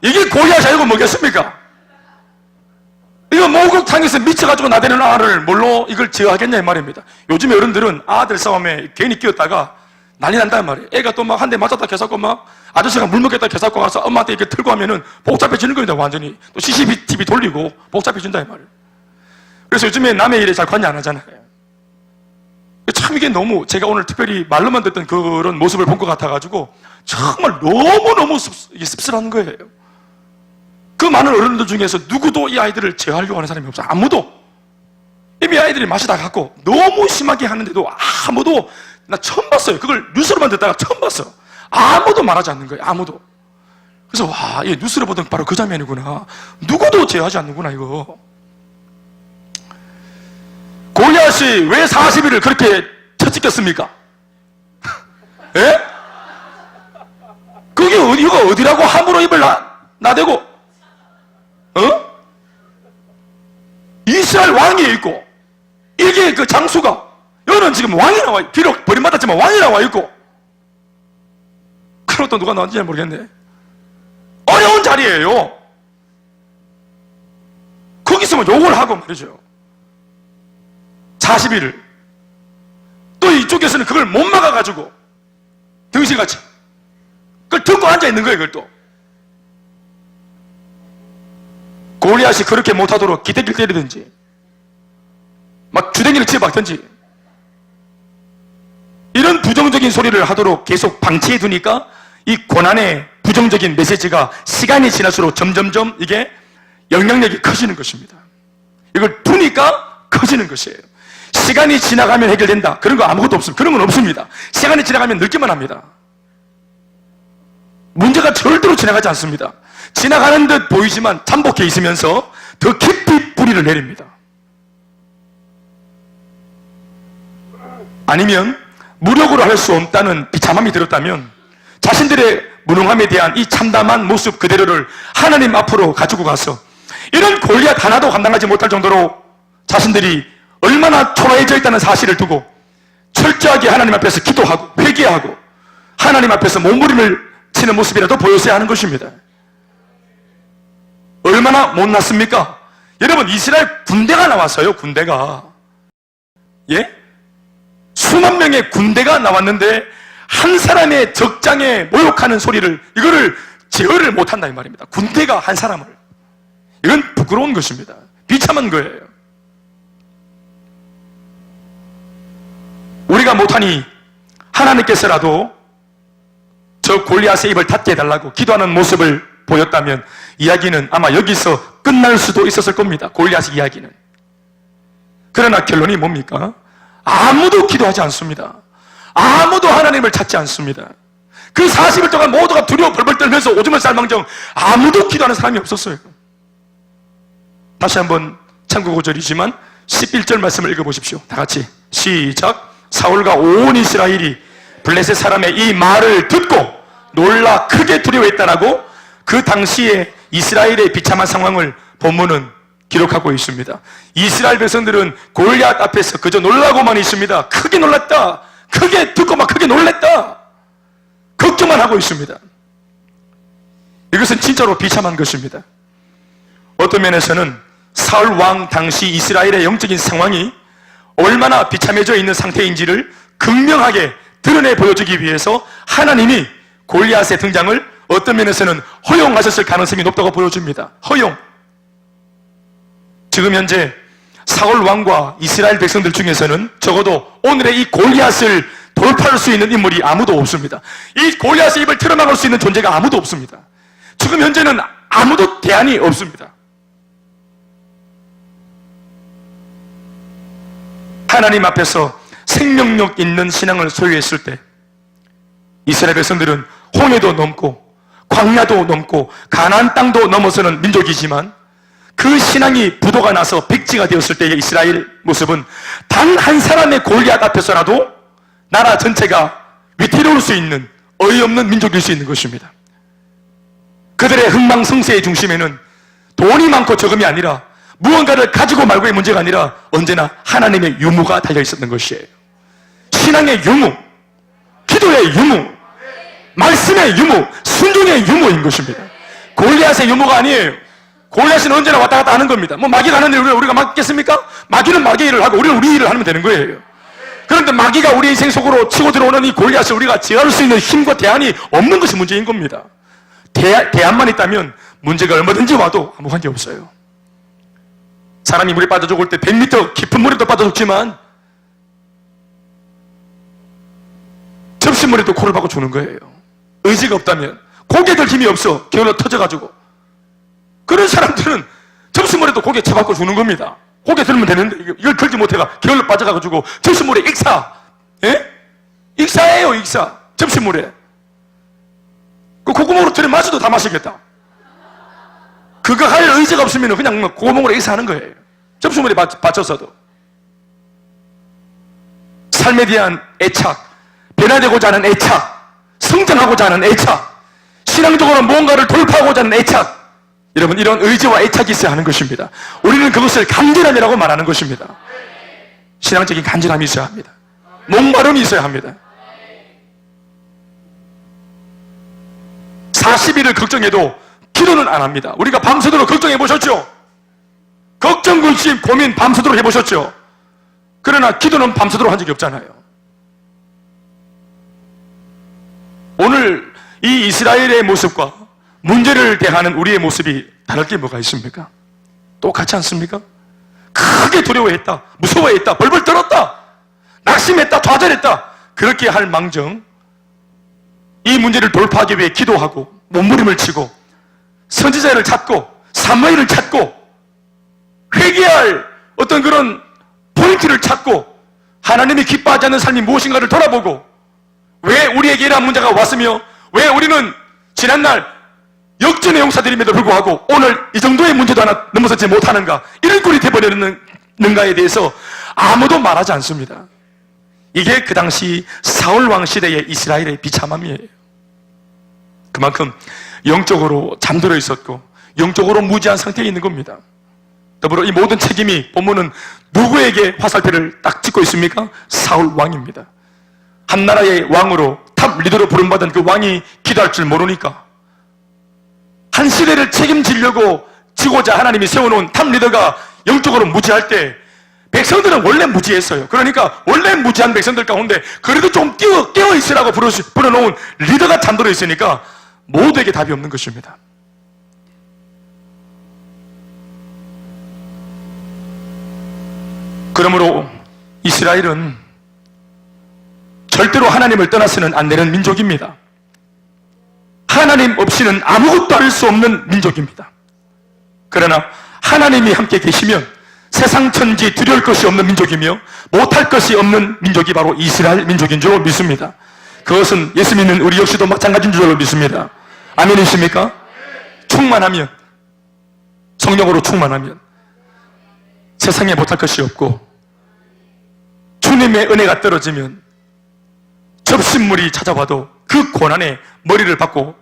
이게 골리앗이 아니고 뭐겠습니까? 이거 목욕탕에서 미쳐가지고 나대는 아를 뭘로 이걸 제어하겠냐 이 말입니다. 요즘에 어른들은 아들 싸움에 괜히 끼었다가 난리 난단 말이에요. 애가 또 막 한 대 맞았다 개사고 막 아저씨가 물 먹겠다 개사고 가서 엄마한테 이렇게 틀고 하면은 복잡해지는 겁니다. 완전히. 또 CCTV 돌리고 복잡해진다 이 말이에요. 그래서 요즘에 남의 일에 잘 관여 안 하잖아요. 참 이게 너무 제가 오늘 특별히 말로만 듣던 그런 모습을 본 것 같아가지고 정말 너무너무 씁쓸한 거예요. 그 많은 어른들 중에서 누구도 이 아이들을 제어하려고 하는 사람이 없어요. 아무도. 이미 아이들이 맛이 다 갔고 너무 심하게 하는데도 아무도, 나 처음 봤어요. 그걸 뉴스로만 듣다가 처음 봤어. 아무도 말하지 않는 거예요. 아무도. 그래서 와, 이 뉴스로 보던 바로 그 장면이구나. 누구도 제어하지 않는구나 이거. 골리앗이 왜 40일을 그렇게 쳐찍혔습니까? 예? 그게 이거 어디라고 함부로 입을 나대고, 이스라엘 왕이 있고, 이게 그 장수가, 여기는 지금 왕이 나와, 비록 버림받았지만 왕이 나와 있고, 그럼 또 누가 나왔는지 모르겠네. 어려운 자리예요. 거기서 욕을 하고 말이죠. 40일을. 또 이쪽에서는 그걸 못 막아가지고, 등신같이. 그걸 듣고 앉아있는 거예요, 그걸 또. 골리앗이 그렇게 못하도록 기대기를 때리든지, 막 주댕이를 집어박든지, 이런 부정적인 소리를 하도록 계속 방치해 두니까 이 고난의 부정적인 메시지가 시간이 지날수록 점점점 이게 영향력이 커지는 것입니다. 이걸 두니까 커지는 것이에요. 시간이 지나가면 해결된다. 그런 거 아무것도 없습니다. 그런 건 없습니다. 시간이 지나가면 늙기만 합니다. 문제가 절대로 지나가지 않습니다. 지나가는 듯 보이지만 잠복해 있으면서 더 깊이 뿌리를 내립니다. 아니면 무력으로 할 수 없다는 비참함이 들었다면 자신들의 무능함에 대한 이 참담한 모습 그대로를 하나님 앞으로 가지고 가서 이런 골리앗 하나도 감당하지 못할 정도로 자신들이 얼마나 초라해져 있다는 사실을 두고 철저하게 하나님 앞에서 기도하고 회개하고 하나님 앞에서 몸부림을 치는 모습이라도 보였어야 하는 것입니다. 얼마나 못났습니까? 여러분, 이스라엘 군대가 나왔어요. 군대가. 예? 수만 명의 군대가 나왔는데 한 사람의 적장에 모욕하는 소리를, 이거를 제어를 못한다 이 말입니다. 군대가 한 사람을. 이건 부끄러운 것입니다. 비참한 거예요. 우리가 못하니 하나님께서라도 저 골리앗의 입을 닫게 해달라고 기도하는 모습을 보였다면 이야기는 아마 여기서 끝날 수도 있었을 겁니다. 골리앗의 이야기는. 그러나 결론이 뭡니까? 아무도 기도하지 않습니다. 아무도 하나님을 찾지 않습니다. 그 40일 동안 모두가 두려워 벌벌 떨면서 오줌을 쌀망정 아무도 기도하는 사람이 없었어요. 다시 한번 참고 5절이지만 11절 말씀을 읽어보십시오. 다 같이 시작. 사울과 온 이스라엘이 블레셋 사람의 이 말을 듣고 놀라 크게 두려워했다라고 그 당시에 이스라엘의 비참한 상황을 본문은 기록하고 있습니다. 이스라엘 백성들은 골리앗 앞에서 그저 놀라고만 있습니다. 크게 놀랐다. 크게 듣고 막 크게 놀랬다. 걱정만 하고 있습니다. 이것은 진짜로 비참한 것입니다. 어떤 면에서는 사울 왕 당시 이스라엘의 영적인 상황이 얼마나 비참해져 있는 상태인지를 극명하게 드러내 보여주기 위해서 하나님이 골리앗의 등장을 어떤 면에서는 허용하셨을 가능성이 높다고 보여줍니다. 허용. 지금 현재 사울 왕과 이스라엘 백성들 중에서는 적어도 오늘의 이 골리앗을 돌파할 수 있는 인물이 아무도 없습니다. 이 골리앗의 입을 틀어막을 수 있는 존재가 아무도 없습니다. 지금 현재는 아무도 대안이 없습니다. 하나님 앞에서 생명력 있는 신앙을 소유했을 때 이스라엘 백성들은 홍해도 넘고 광야도 넘고 가나안 땅도 넘어서는 민족이지만 그 신앙이 부도가 나서 백지가 되었을 때의 이스라엘 모습은 단 한 사람의 골리앗 앞에서라도 나라 전체가 위태로울 수 있는 어이없는 민족일 수 있는 것입니다. 그들의 흥망성쇠의 중심에는 돈이 많고 적음이 아니라 무언가를 가지고 말고의 문제가 아니라 언제나 하나님의 유무가 달려 있었던 것이에요. 신앙의 유무, 기도의 유무, 말씀의 유무, 순종의 유무인 것입니다. 골리앗의 유무가 아니에요. 골리앗은 언제나 왔다 갔다 하는 겁니다. 뭐 마귀가 하는 일을 우리가 맡겠습니까? 마귀는 마귀 일을 하고 우리는 우리 일을 하면 되는 거예요. 그런데 마귀가 우리 인생 속으로 치고 들어오는 이 골리앗을 우리가 제어할 수 있는 힘과 대안이 없는 것이 문제인 겁니다. 대안만 있다면 문제가 얼마든지 와도 아무 관계 없어요. 사람이 물에 빠져 죽을 때 100m 깊은 물에도 빠져 죽지만 접시물에도 코를 박고 죽는 거예요. 의지가 없다면 고개 들 힘이 없어 게을러 터져가지고 그런 사람들은 접시물에도 고개 쳐박고 죽는 겁니다. 고개 들면 되는데 이걸 들지 못해가 게을러 빠져가지고 접시물에 익사, 예? 익사예요. 익사. 접시물에 그 고구멍으로 들여 마셔도 다 마시겠다. 그거 할 의지가 없으면 그냥 고구멍으로 익사하는 거예요. 접시물에 받쳐서도. 삶에 대한 애착, 변화되고자 하는 애착, 성장하고자 하는 애착, 신앙적으로 무언가를 돌파하고자 하는 애착, 여러분 이런 의지와 애착이 있어야 하는 것입니다. 우리는 그것을 간절함이라고 말하는 것입니다. 신앙적인 간절함이 있어야 합니다. 목마름이 있어야 합니다. 40일을 걱정해도 기도는 안 합니다. 우리가 밤새도록 걱정해 보셨죠? 걱정, 근심, 고민 밤새도록 해보셨죠? 그러나 기도는 밤새도록 한 적이 없잖아요. 오늘 이 이스라엘의 모습과 문제를 대하는 우리의 모습이 다를 게 뭐가 있습니까? 똑같지 않습니까? 크게 두려워했다, 무서워했다, 벌벌 떨었다, 낙심했다, 좌절했다. 그렇게 할 망정 이 문제를 돌파하기 위해 기도하고 몸부림을 치고 선지자를 찾고 사무엘을 찾고 회개할 어떤 그런 포인트를 찾고 하나님이 기뻐하지 않는 삶이 무엇인가를 돌아보고 왜 우리에게 이러한 문제가 왔으며 왜 우리는 지난날 역전의 용사들임에도 불구하고 오늘 이 정도의 문제도 하나 넘어서지 못하는가, 이런 꼴이 되어버렸는가에 대해서 아무도 말하지 않습니다. 이게 그 당시 사울 왕 시대의 이스라엘의 비참함이에요. 그만큼 영적으로 잠들어 있었고 영적으로 무지한 상태에 있는 겁니다. 더불어 이 모든 책임이 본문은 누구에게 화살표를 딱 찍고 있습니까? 사울 왕입니다. 한 나라의 왕으로 탑 리더로 부름받은 그 왕이 기도할 줄 모르니까 한 시대를 책임지려고 지고자 하나님이 세워놓은 탑 리더가 영적으로 무지할 때 백성들은 원래 무지했어요. 그러니까 원래 무지한 백성들 가운데 그래도 좀 깨어 있으라고 불어놓은 리더가 잠들어 있으니까 모두에게 답이 없는 것입니다. 그러므로 이스라엘은 절대로 하나님을 떠나서는 안 되는 민족입니다. 하나님 없이는 아무것도 할 수 없는 민족입니다. 그러나 하나님이 함께 계시면 세상 천지 두려울 것이 없는 민족이며 못할 것이 없는 민족이 바로 이스라엘 민족인 줄 믿습니다. 그것은 예수 믿는 우리 역시도 마찬가지인 줄 믿습니다. 아멘이십니까? 충만하면, 성령으로 충만하면 세상에 못할 것이 없고 주님의 은혜가 떨어지면 접신물이 찾아와도 그 고난에 머리를 박고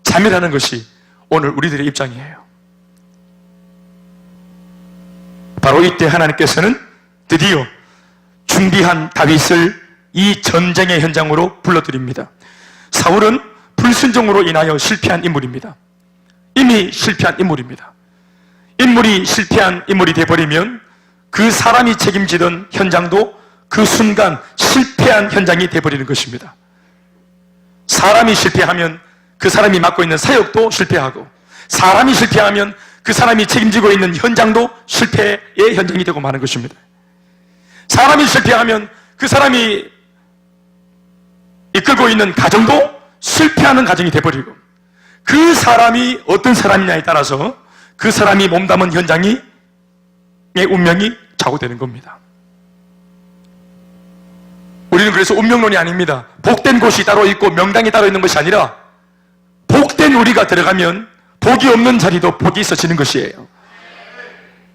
자멸하는 것이 오늘 우리들의 입장이에요. 바로 이때 하나님께서는 드디어 준비한 다윗을 이 전쟁의 현장으로 불러들입니다. 사울은 불순종으로 인하여 실패한 인물입니다. 이미 실패한 인물입니다. 인물이 실패한 인물이 되어버리면 그 사람이 책임지던 현장도 그 순간 실패한 현장이 되어버리는 것입니다. 사람이 실패하면 그 사람이 맡고 있는 사역도 실패하고, 사람이 실패하면 그 사람이 책임지고 있는 현장도 실패의 현장이 되고 마는 것입니다. 사람이 실패하면 그 사람이 이끌고 있는 가정도 실패하는 가정이 되어버리고, 그 사람이 어떤 사람이냐에 따라서 그 사람이 몸담은 현장의 운명이 좌우되는 겁니다. 우리는 그래서 운명론이 아닙니다. 복된 곳이 따로 있고 명당이 따로 있는 것이 아니라 복된 우리가 들어가면 복이 없는 자리도 복이 있어지는 것이에요.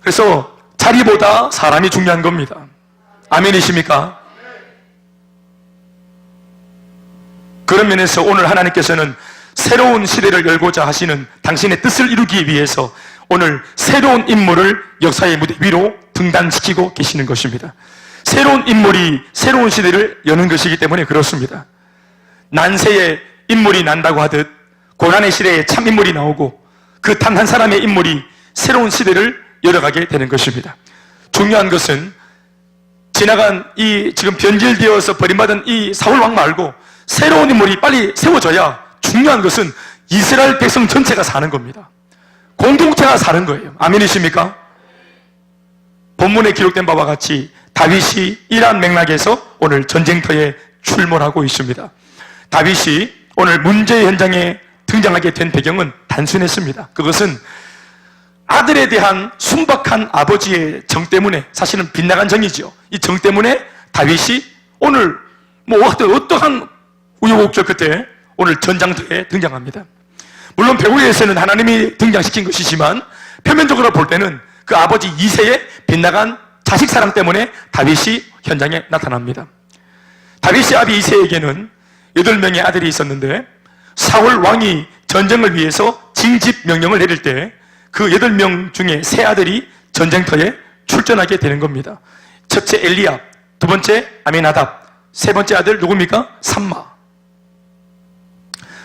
그래서 자리보다 사람이 중요한 겁니다. 아멘이십니까? 그런 면에서 오늘 하나님께서는 새로운 시대를 열고자 하시는 당신의 뜻을 이루기 위해서 오늘 새로운 인물을 역사의 무대 위로 등단시키고 계시는 것입니다. 새로운 인물이 새로운 시대를 여는 것이기 때문에 그렇습니다. 난세에 인물이 난다고 하듯 고난의 시대에 참 인물이 나오고 그 단 한 사람의 인물이 새로운 시대를 열어가게 되는 것입니다. 중요한 것은 지나간 이 지금 변질되어서 버림받은 이 사울 왕 말고 새로운 인물이 빨리 세워져야, 중요한 것은 이스라엘 백성 전체가 사는 겁니다. 공동체가 사는 거예요. 아멘이십니까? 본문에 기록된 바와 같이 다윗이 이러한 맥락에서 오늘 전쟁터에 출몰하고 있습니다. 다윗이 오늘 문제의 현장에 등장하게 된 배경은 단순했습니다. 그것은 아들에 대한 순박한 아버지의 정 때문에, 사실은 빗나간 정이죠. 이 정 때문에 다윗이 오늘 어떠한 우여곡절 끝에 오늘 전장터에 등장합니다. 물론 배후에서는 하나님이 등장시킨 것이지만 표면적으로 볼 때는 그 아버지 이새의 빗나간 자식 사랑 때문에 다윗이 현장에 나타납니다. 다윗의 아비 이새에게는 8명의 아들이 있었는데 사울 왕이 전쟁을 위해서 징집 명령을 내릴 때 그 8명 중에 3아들이 전쟁터에 출전하게 되는 겁니다. 첫째 엘리압, 두 번째 아미나답, 세 번째 아들 누굽니까? 삼마.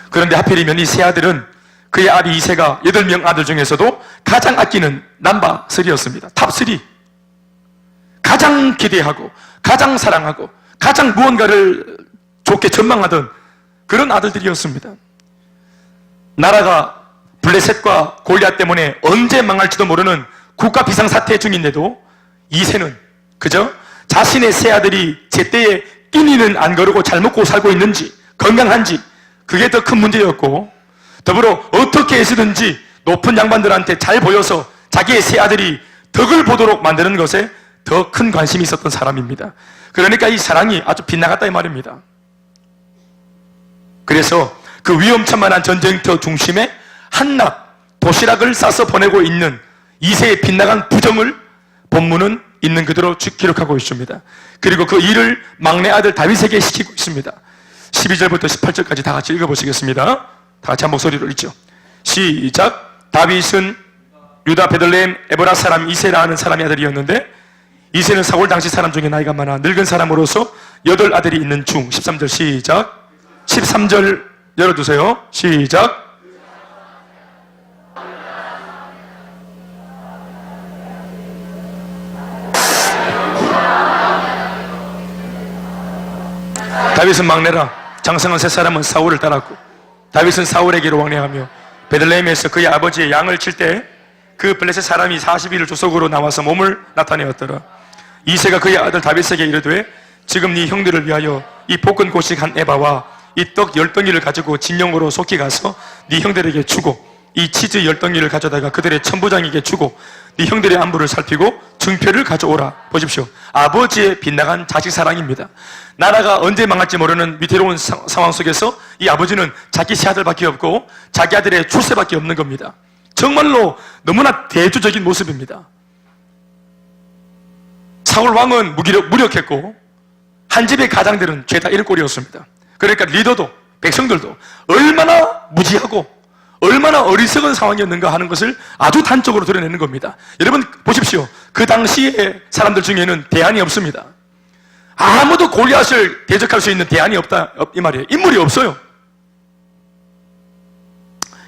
그런데 하필이면 이 3아들은 그의 아비 이새가 8명 아들 중에서도 가장 아끼는 넘버 3였습니다. 탑 3. 가장 기대하고 가장 사랑하고 가장 무언가를 좋게 전망하던 그런 아들들이었습니다. 나라가 블레셋과 골리앗 때문에 언제 망할지도 모르는 국가 비상사태 중인데도 이새는 그저 자신의 3아들이 제때에 끼니는 안 거르고 잘 먹고 살고 있는지, 건강한지, 그게 더 큰 문제였고, 더불어 어떻게 해서든지 높은 양반들한테 잘 보여서 자기의 3아들이 덕을 보도록 만드는 것에 더 큰 관심이 있었던 사람입니다. 그러니까 이 사랑이 아주 빗나갔다 이 말입니다. 그래서 그 위험천만한 전쟁터 중심에 한낱 도시락을 싸서 보내고 있는 이새의 빗나간 부정을 본문은 있는 그대로 기록하고 있습니다. 그리고 그 일을 막내 아들 다윗에게 시키고 있습니다. 12절부터 18절까지 다 같이 읽어보시겠습니다. 다 같이 한 목소리로 읽죠. 시작. 다윗은 유다 베들레헴 에브라 사람 이세라 하는 사람의 아들이었는데, 이세는 사울 당시 사람 중에 나이가 많아 늙은 사람으로서 8 아들이 있는 중. 13절 시작. 13절 열어두세요. 시작. 다윗은 막내라. 장성한 세 사람은 사울을 따랐고, 다윗은 사울에게로 왕래하며 베들레헴에서 그의 아버지의 양을 칠 때 그 블레셋 사람이 40일을 조속으로 나와서 몸을 나타내었더라. 이새가 그의 아들 다윗에게 이르되, 지금 네 형들을 위하여 이 볶은 고식 한 에바와 이 떡 10덩이를 가지고 진영으로 속히 가서 네 형들에게 주고, 이 치즈 10덩이를 가져다가 그들의 천부장에게 주고, 네 형들의 안부를 살피고 증표를 가져오라. 보십시오. 아버지의 빗나간 자식 사랑입니다. 나라가 언제 망할지 모르는 위태로운 상황 속에서 이 아버지는 자기 세 아들밖에 없고 자기 아들의 출세밖에 없는 겁니다. 정말로 너무나 대조적인 모습입니다. 사울 왕은 무력했고 한 집의 가장들은 죄다 이런 꼴이었습니다. 그러니까 리더도 백성들도 얼마나 무지하고 얼마나 어리석은 상황이었는가 하는 것을 아주 단적으로 드러내는 겁니다. 여러분 보십시오. 그 당시의 사람들 중에는 대안이 없습니다. 아무도 골리앗을 대적할 수 있는 대안이 없다 이 말이에요. 인물이 없어요.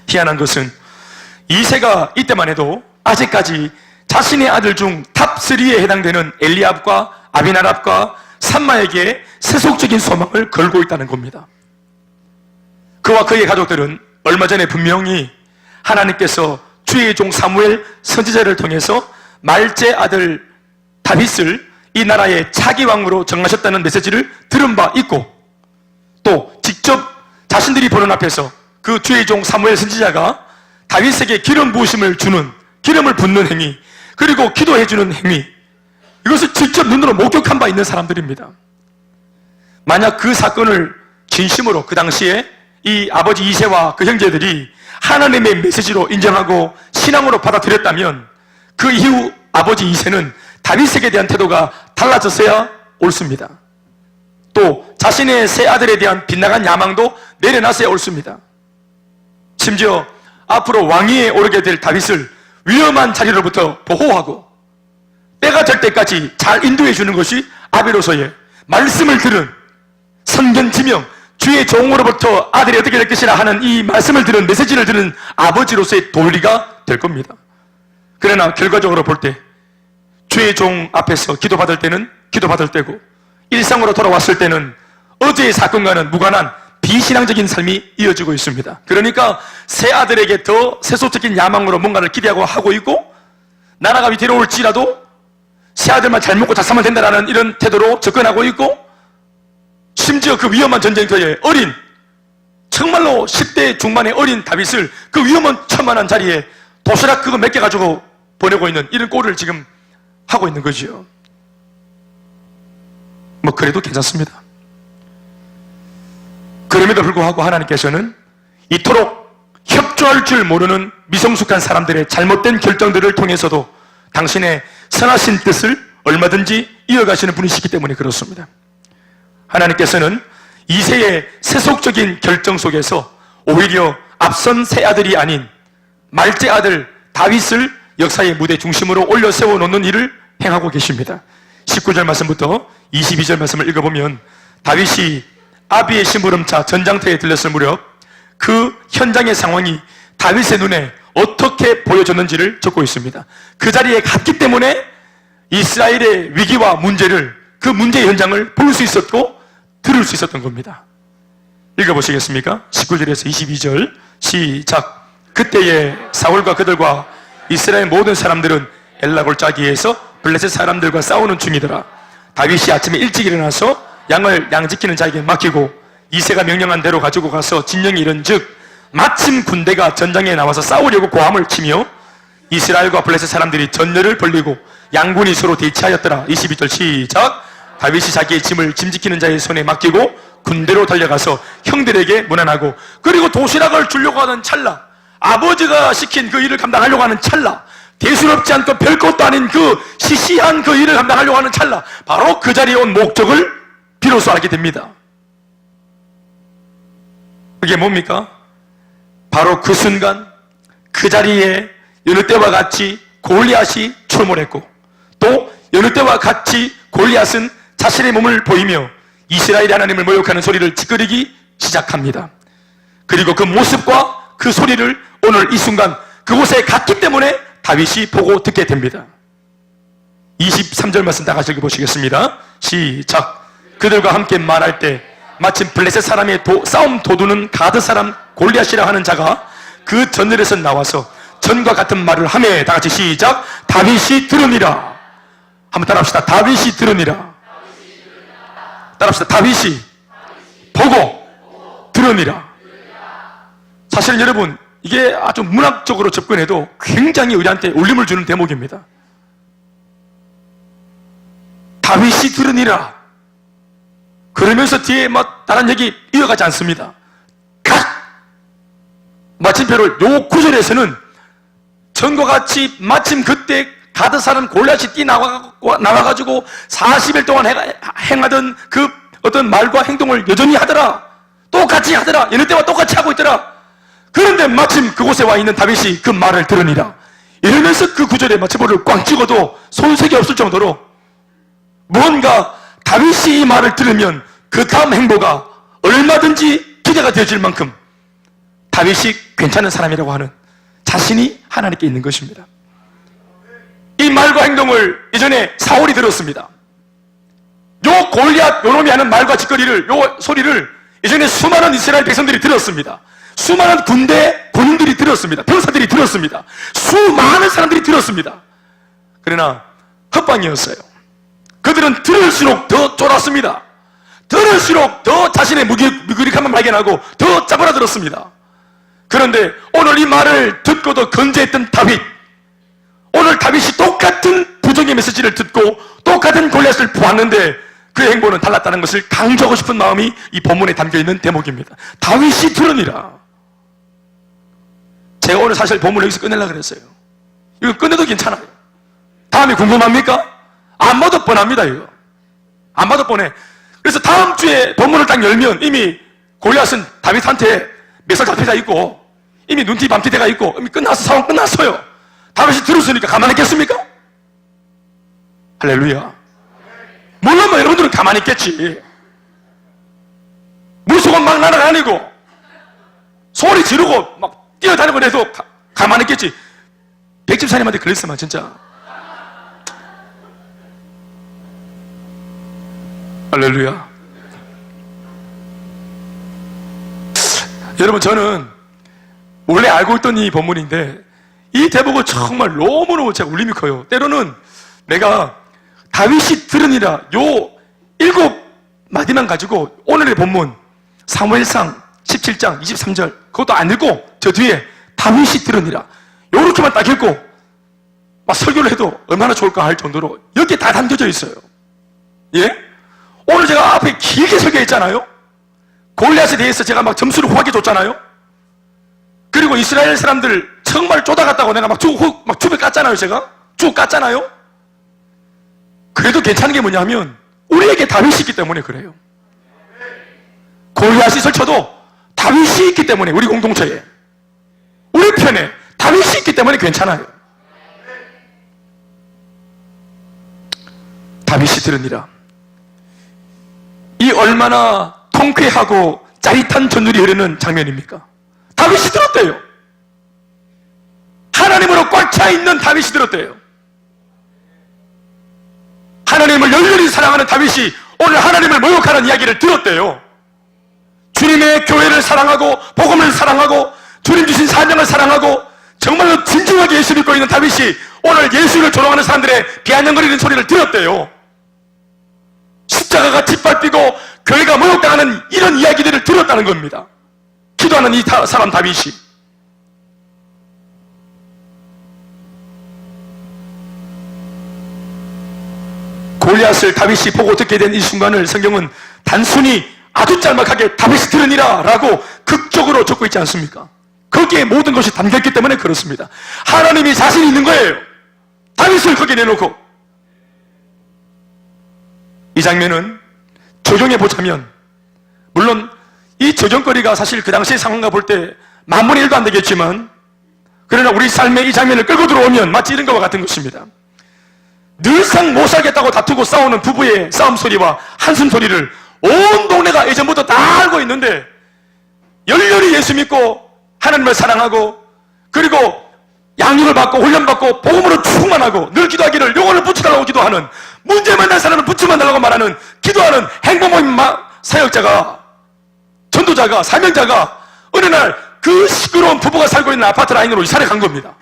희한한 것은 이새가 이때만 해도 아직까지 자신의 아들 중 탑3에 해당되는 엘리압과 아비나답과 삼마에게 세속적인 소망을 걸고 있다는 겁니다. 그와 그의 가족들은 얼마 전에 분명히 하나님께서 주의 종 사무엘 선지자를 통해서 말제 아들 다윗을 이 나라의 차기 왕으로 정하셨다는 메시지를 들은 바 있고, 또 직접 자신들이 보는 앞에서 그 주의 종 사무엘 선지자가 다윗에게 기름 부으심을 주는, 기름을 붓는 행위, 그리고 기도해주는 행위, 이것을 직접 눈으로 목격한 바 있는 사람들입니다. 만약 그 사건을 진심으로 그 당시에 이 아버지 이새와 그 형제들이 하나님의 메시지로 인정하고 신앙으로 받아들였다면 그 이후 아버지 이새는 다윗에게 대한 태도가 달라졌어야 옳습니다. 또 자신의 세 아들에 대한 빗나간 야망도 내려놨어야 옳습니다. 심지어 앞으로 왕위에 오르게 될 다윗을 위험한 자리로부터 보호하고 때가 될 때까지 잘 인도해 주는 것이 아비로서의 말씀을 들은 선견 지명, 주의 종으로부터 아들이 어떻게 될 것이라 하는 이 말씀을 들은, 메시지를 들은 아버지로서의 도리가 될 겁니다. 그러나 결과적으로 볼 때 주의 종 앞에서 기도받을 때는 기도받을 때고, 일상으로 돌아왔을 때는 어제의 사건과는 무관한 비신앙적인 삶이 이어지고 있습니다. 그러니까 새 아들에게 더 세속적인 야망으로 뭔가를 기대하고 하고 있고, 나라가 위태로울지라도 새 아들만 잘 먹고 잘 살면 된다는 이런 태도로 접근하고 있고, 심지어 그 위험한 전쟁터에 어린, 정말로 10대 중반의 어린 다윗을 그 위험한 천만한 자리에 도시락 그거 몇 개 가지고 보내고 있는 이런 꼴을 지금 하고 있는 거지요. 뭐 그래도 괜찮습니다. 그럼에도 불구하고 하나님께서는 이토록 협조할 줄 모르는 미성숙한 사람들의 잘못된 결정들을 통해서도 당신의 선하신 뜻을 얼마든지 이어가시는 분이시기 때문에 그렇습니다. 하나님께서는 이새의 세속적인 결정 속에서 오히려 앞선 새 아들이 아닌 말제 아들 다윗을 역사의 무대 중심으로 올려 세워놓는 일을 행하고 계십니다. 19절 말씀부터 22절 말씀을 읽어보면 다윗이 아비의 심부름차 전장터에 들렸을 무렵 그 현장의 상황이 다윗의 눈에 어떻게 보여졌는지를 적고 있습니다. 그 자리에 갔기 때문에 이스라엘의 위기와 문제를, 그 문제의 현장을 볼 수 있었고 들을 수 있었던 겁니다. 읽어보시겠습니까? 19절에서 22절 시작. 그때에 사울과 그들과 이스라엘 모든 사람들은 엘라 골짜기에서 블레셋 사람들과 싸우는 중이더라. 다윗이 아침에 일찍 일어나서 양을 양지키는 자에게 맡기고 이새가 명령한 대로 가지고 가서 진영이 이른즉 마침 군대가 전장에 나와서 싸우려고 고함을 치며 이스라엘과 블레셋 사람들이 전열을 벌리고 양군이 서로 대치하였더라. 22절 시작. 다윗이 자기의 짐을 짐지키는 자의 손에 맡기고 군대로 달려가서 형들에게 문안하고, 그리고 도시락을 주려고 하는 찰나, 아버지가 시킨 그 일을 감당하려고 하는 찰나, 대수롭지 않고 별것도 아닌 그 시시한 그 일을 감당하려고 하는 찰나, 바로 그 자리에 온 목적을 비로소 알게 됩니다. 그게 뭡니까? 바로 그 순간 그 자리에 여느 때와 같이 골리앗이 출몰했고, 또 여느 때와 같이 골리앗은 자신의 몸을 보이며 이스라엘 하나님을 모욕하는 소리를 찌끄리기 시작합니다. 그리고 그 모습과 그 소리를 오늘 이 순간 그곳에 갔기 때문에 다윗이 보고 듣게 됩니다. 23절 말씀 다 같이 읽어보시겠습니다. 시작. 그들과 함께 말할 때 마침 블레셋 사람의 싸움 도두는 가드 사람 골리앗이라 하는 자가 그 전열에서 나와서 전과 같은 말을 하매, 다 같이 시작. 다윗이 들으니라. 한번 따라합시다. 다윗이 들으니라. 따라합시다. 다윗이 보고 들으니라. 사실은 여러분, 이게 아주 문학적으로 접근해도 굉장히 우리한테 울림을 주는 대목입니다. 다윗이 들으니라. 그러면서 뒤에 다른 얘기 이어가지 않습니다. 마침표를 요 구절에서는 전과 같이 마침 그때 가드 사람 골리앗이 나와가지고 40일 동안 행하던 그 어떤 말과 행동을 여전히 하더라. 똑같이 하더라. 여느 때와 똑같이 하고 있더라. 그런데 마침 그곳에 와 있는 다윗이 그 말을 들으니라. 이러면서 그 구절에 마침표를 꽝 찍어도 손색이 없을 정도로 뭔가 다윗이 이 말을 들으면 그 다음 행보가 얼마든지 기대가 되어질 만큼 다윗이 괜찮은 사람이라고 하는 자신이 하나님께 있는 것입니다. 이 말과 행동을 이전에 사울이 들었습니다. 요 골리앗 요놈이 하는 말과 짓거리를, 요 소리를 이전에 수많은 이스라엘 백성들이 들었습니다. 수많은 군인들이 들었습니다. 병사들이 들었습니다. 수많은 사람들이 들었습니다. 그러나 헛방이었어요. 그들은 들을수록 더 쫄았습니다. 들을수록 더 자신의 무기력함을 발견하고 더 짜부라들었습니다. 그런데 오늘 이 말을 듣고도 건재했던 다윗, 오늘 다윗이 똑같은 부정의 메시지를 듣고 똑같은 골리앗을 보았는데 그 행보는 달랐다는 것을 강조하고 싶은 마음이 이 본문에 담겨있는 대목입니다. 다윗이 들으니라. 제가 오늘 사실 본문을 여기서 끝내려고 그랬어요. 이거 끝내도 괜찮아요. 다음이 궁금합니까? 안 봐도 뻔합니다. 이거 안 봐도 뻔해. 그래서 다음 주에 본문을 딱 열면 이미 골리앗은 다윗한테 몇 살 잡혀져 있고 이미 눈티 밤티 돼가 있고 이미 끝났어. 상황 끝났어요. 다윗이 들었으니까 가만히 있겠습니까? 할렐루야. 물론 여러분들은 가만히 있겠지. 물속은 막 날아다니고 소리 지르고 막 뛰어다니고 해도 가만히 있겠지. 백집사님한테 그랬으면 진짜 할렐루야. 여러분, 저는 원래 알고 있던 이 본문인데 이 대목은 정말 너무너무 제가 울림이 커요. 때로는 내가 다윗이 들으니라 요 7마디만 가지고 오늘의 본문 사무엘상 17장 23절 그것도 안 읽고 저 뒤에 다윗이 들으니라 요렇게만 딱 읽고 막 설교를 해도 얼마나 좋을까 할 정도로 여기에 다 담겨져 있어요. 예? 오늘 제가 앞에 길게 설교했잖아요. 골리앗에 대해서 제가 막 점수를 후하게 줬잖아요. 그리고 이스라엘 사람들 정말 쪼다갔다고 내가 막 줍에 깠잖아요. 제가 쭉 깠잖아요. 그래도 괜찮은 게 뭐냐 하면 우리에게 다윗이 있기 때문에 그래요. 골리앗이 설쳐도 다윗이 있기 때문에 우리 공동체에 우리 편에 다윗이 있기 때문에 괜찮아요. 다윗이 들으니라. 이 얼마나 통쾌하고 짜릿한 전율이 흐르는 장면입니까? 다윗이 들었대요. 하나님으로 꽉 차 있는 다윗이 들었대요. 하나님을 열렬히 사랑하는 다윗이 오늘 하나님을 모욕하는 이야기를 들었대요. 주님의 교회를 사랑하고 복음을 사랑하고 주님 주신 사명을 사랑하고 정말로 진정하게 예수 믿고 있는 다윗이 오늘 예수를 조롱하는 사람들의 비아냥거리는 소리를 들었대요. 십자가가 짓밟히고 교회가 모욕당하는 이런 이야기들을 들었다는 겁니다. 기도하는 이 사람 다윗이. 골리앗을 다윗이 보고 듣게 된 이 순간을 성경은 단순히 아주 짤막하게 다윗이 들으니라 라고 극적으로 적고 있지 않습니까? 거기에 모든 것이 담겨있기 때문에 그렇습니다. 하나님이 자신 있는 거예요. 다윗을 거기에 내놓고, 이 장면은 적용해 보자면, 물론 이 적용거리가 사실 그 당시의 상황과 볼 때 만분의 1도 안 되겠지만, 그러나 우리 삶에 이 장면을 끌고 들어오면 마치 이런 것과 같은 것입니다. 늘상 못 살겠다고 다투고 싸우는 부부의 싸움 소리와 한숨 소리를 온 동네가 예전부터 다 알고 있는데, 열렬히 예수 믿고 하나님을 사랑하고, 그리고 양육을 받고 훈련받고 복음으로 충만하고 늘 기도하기를 영혼을 붙여달라고 기도하는, 문제 만난 사람을 붙여달라고 말하는 기도하는 행복모임 사역자가, 전도자가, 사명자가 어느 날 그 시끄러운 부부가 살고 있는 아파트 라인으로 이사를 간 겁니다.